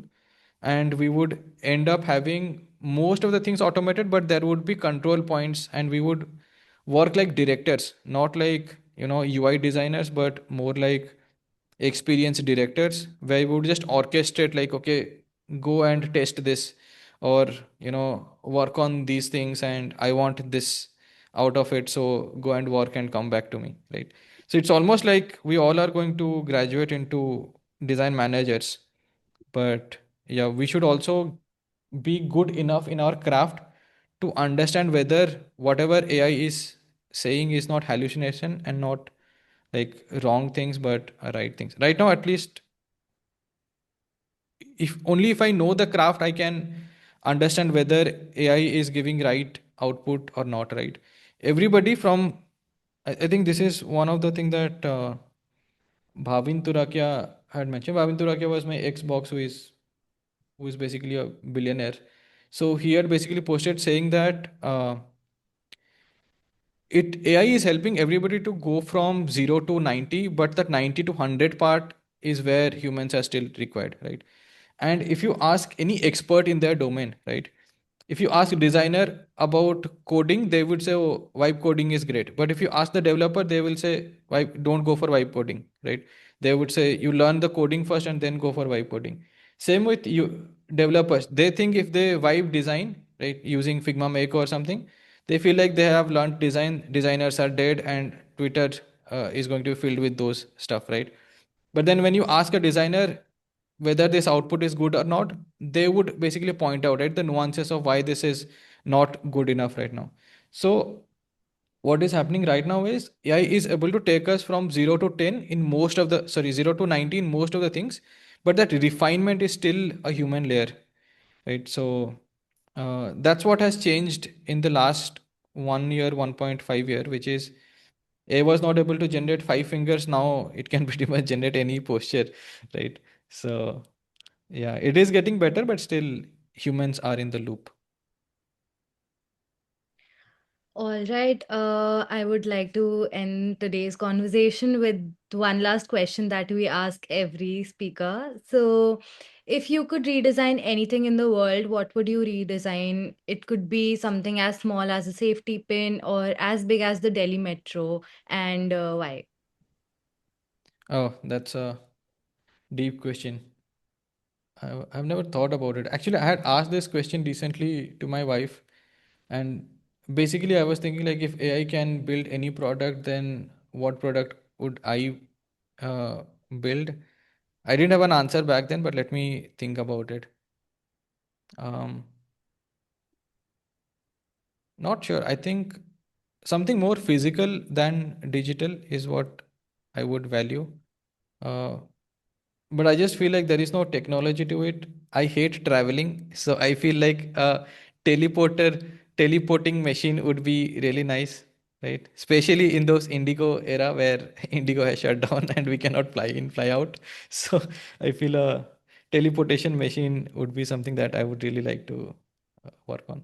and we would end up having most of the things automated, but there would be control points, and we would work like directors, not like UI designers, but more like experienced directors, where we would just orchestrate, like, okay, go and test this, or work on these things, and I want this out of it, so go and work and come back to me, right? So it's almost like we all are going to graduate into design managers. But yeah, we should also be good enough in our craft to understand whether whatever AI is saying is not hallucination, and not like wrong things, but right things. Right now, at least, if I know the craft, I can understand whether AI is giving right output or not, right? Everybody from I think this is one of the thing that Bhavin Turakia had mentioned. Bhavin Turakia was my ex-box, who is basically a billionaire. So he had basically posted saying that it AI is helping everybody to go from 0 to 90, but that 90 to 100 part is where humans are still required, right? And if you ask any expert in their domain, right, if you ask a designer about coding, they would say, oh, vibe coding is great. But if you ask the developer, they will say, vibe, don't go for vibe coding, right? They would say, you learn the coding first and then go for vibe coding. Same with you developers. They think if they vibe design, right, using Figma Make or something, they feel like they have learned design, designers are dead, and Twitter is going to be filled with those stuff, right? But then when you ask a designer whether this output is good or not, they would basically point out, right, the nuances of why this is not good enough right now. So what is happening right now is AI is able to take us from 0 to 10 in most of the, sorry, 0 to 90 in most of the things, but that refinement is still a human layer, right? So that's what has changed in the last 1 year, 1.5 year, which is AI was not able to generate five fingers. Now it can pretty much generate any posture, right? So yeah, it is getting better, but still humans are in the loop. All right. I would like to end today's conversation with one last question that we ask every speaker. So, if you could redesign anything in the world, what would you redesign? It could be something as small as a safety pin or as big as the Delhi metro, and why? Oh, that's a deep question. I've never thought about it. Actually, I had asked this question recently to my wife, and basically, I was thinking, like, if AI can build any product, then what product would I uh, build? I didn't have an answer back then, but let me think about it. Um, Not sure. I think something more physical than digital is what I would value. Uh, but I just feel like there is no technology to it. I hate traveling, so I feel like a teleporting machine would be really nice, right? Especially in those Indigo era where Indigo has shut down and we cannot fly in, fly out. So I feel a teleportation machine would be something that I would really like to work on.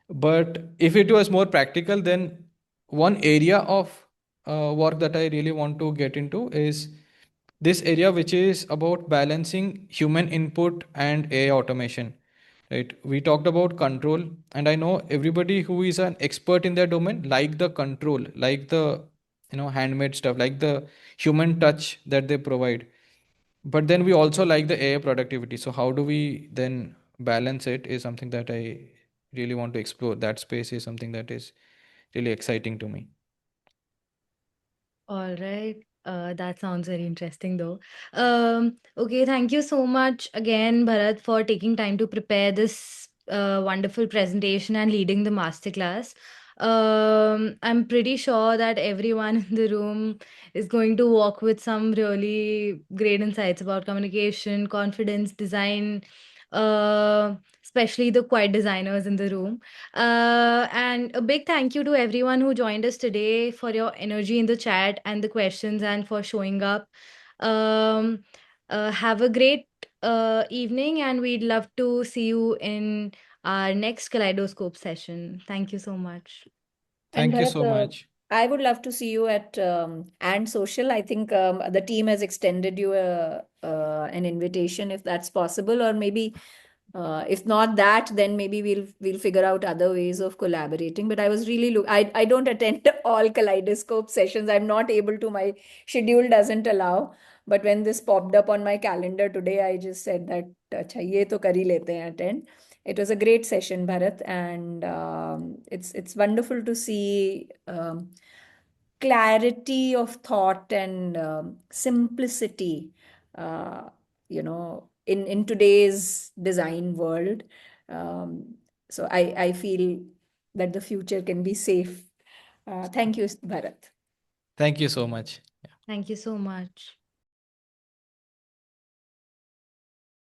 But if it was more practical, then one area of work that I really want to get into is this area, which is about balancing human input and AI automation. Right? We talked about control, and I know everybody who is an expert in their domain like the control, like the handmade stuff, like the human touch that they provide. But then we also like the AI productivity. So how do we then balance it? Is something that I really want to explore. That space is something that is really exciting to me. All right. That sounds very interesting, though. Okay, thank you so much again, Bharat, for taking time to prepare this wonderful presentation and leading the masterclass. I'm pretty sure that everyone in the room is going to walk with some really great insights about communication, confidence, design, especially the quiet designers in the room. And a big thank you to everyone who joined us today for your energy in the chat and the questions and for showing up. Um, have a great evening, and we'd love to see you in our next Kaleidoscope session. Thank you so much. And Thank you Bharat, so much. I would love to see you at and social. I think the team has extended you an invitation if that's possible, or maybe if not that, then maybe we'll figure out other ways of collaborating. But I was really I don't attend all Kaleidoscope sessions. I'm not able to. My schedule doesn't allow. But when this popped up on my calendar today, I just said that अच्छा ये तो कर ही लेते हैं attend. It was a great session, Bharat, and it's wonderful to see clarity of thought and simplicity. Uh, in today's design world. So I feel that the future can be safe. Thank you, Bharat. Thank you so much. Thank you so much.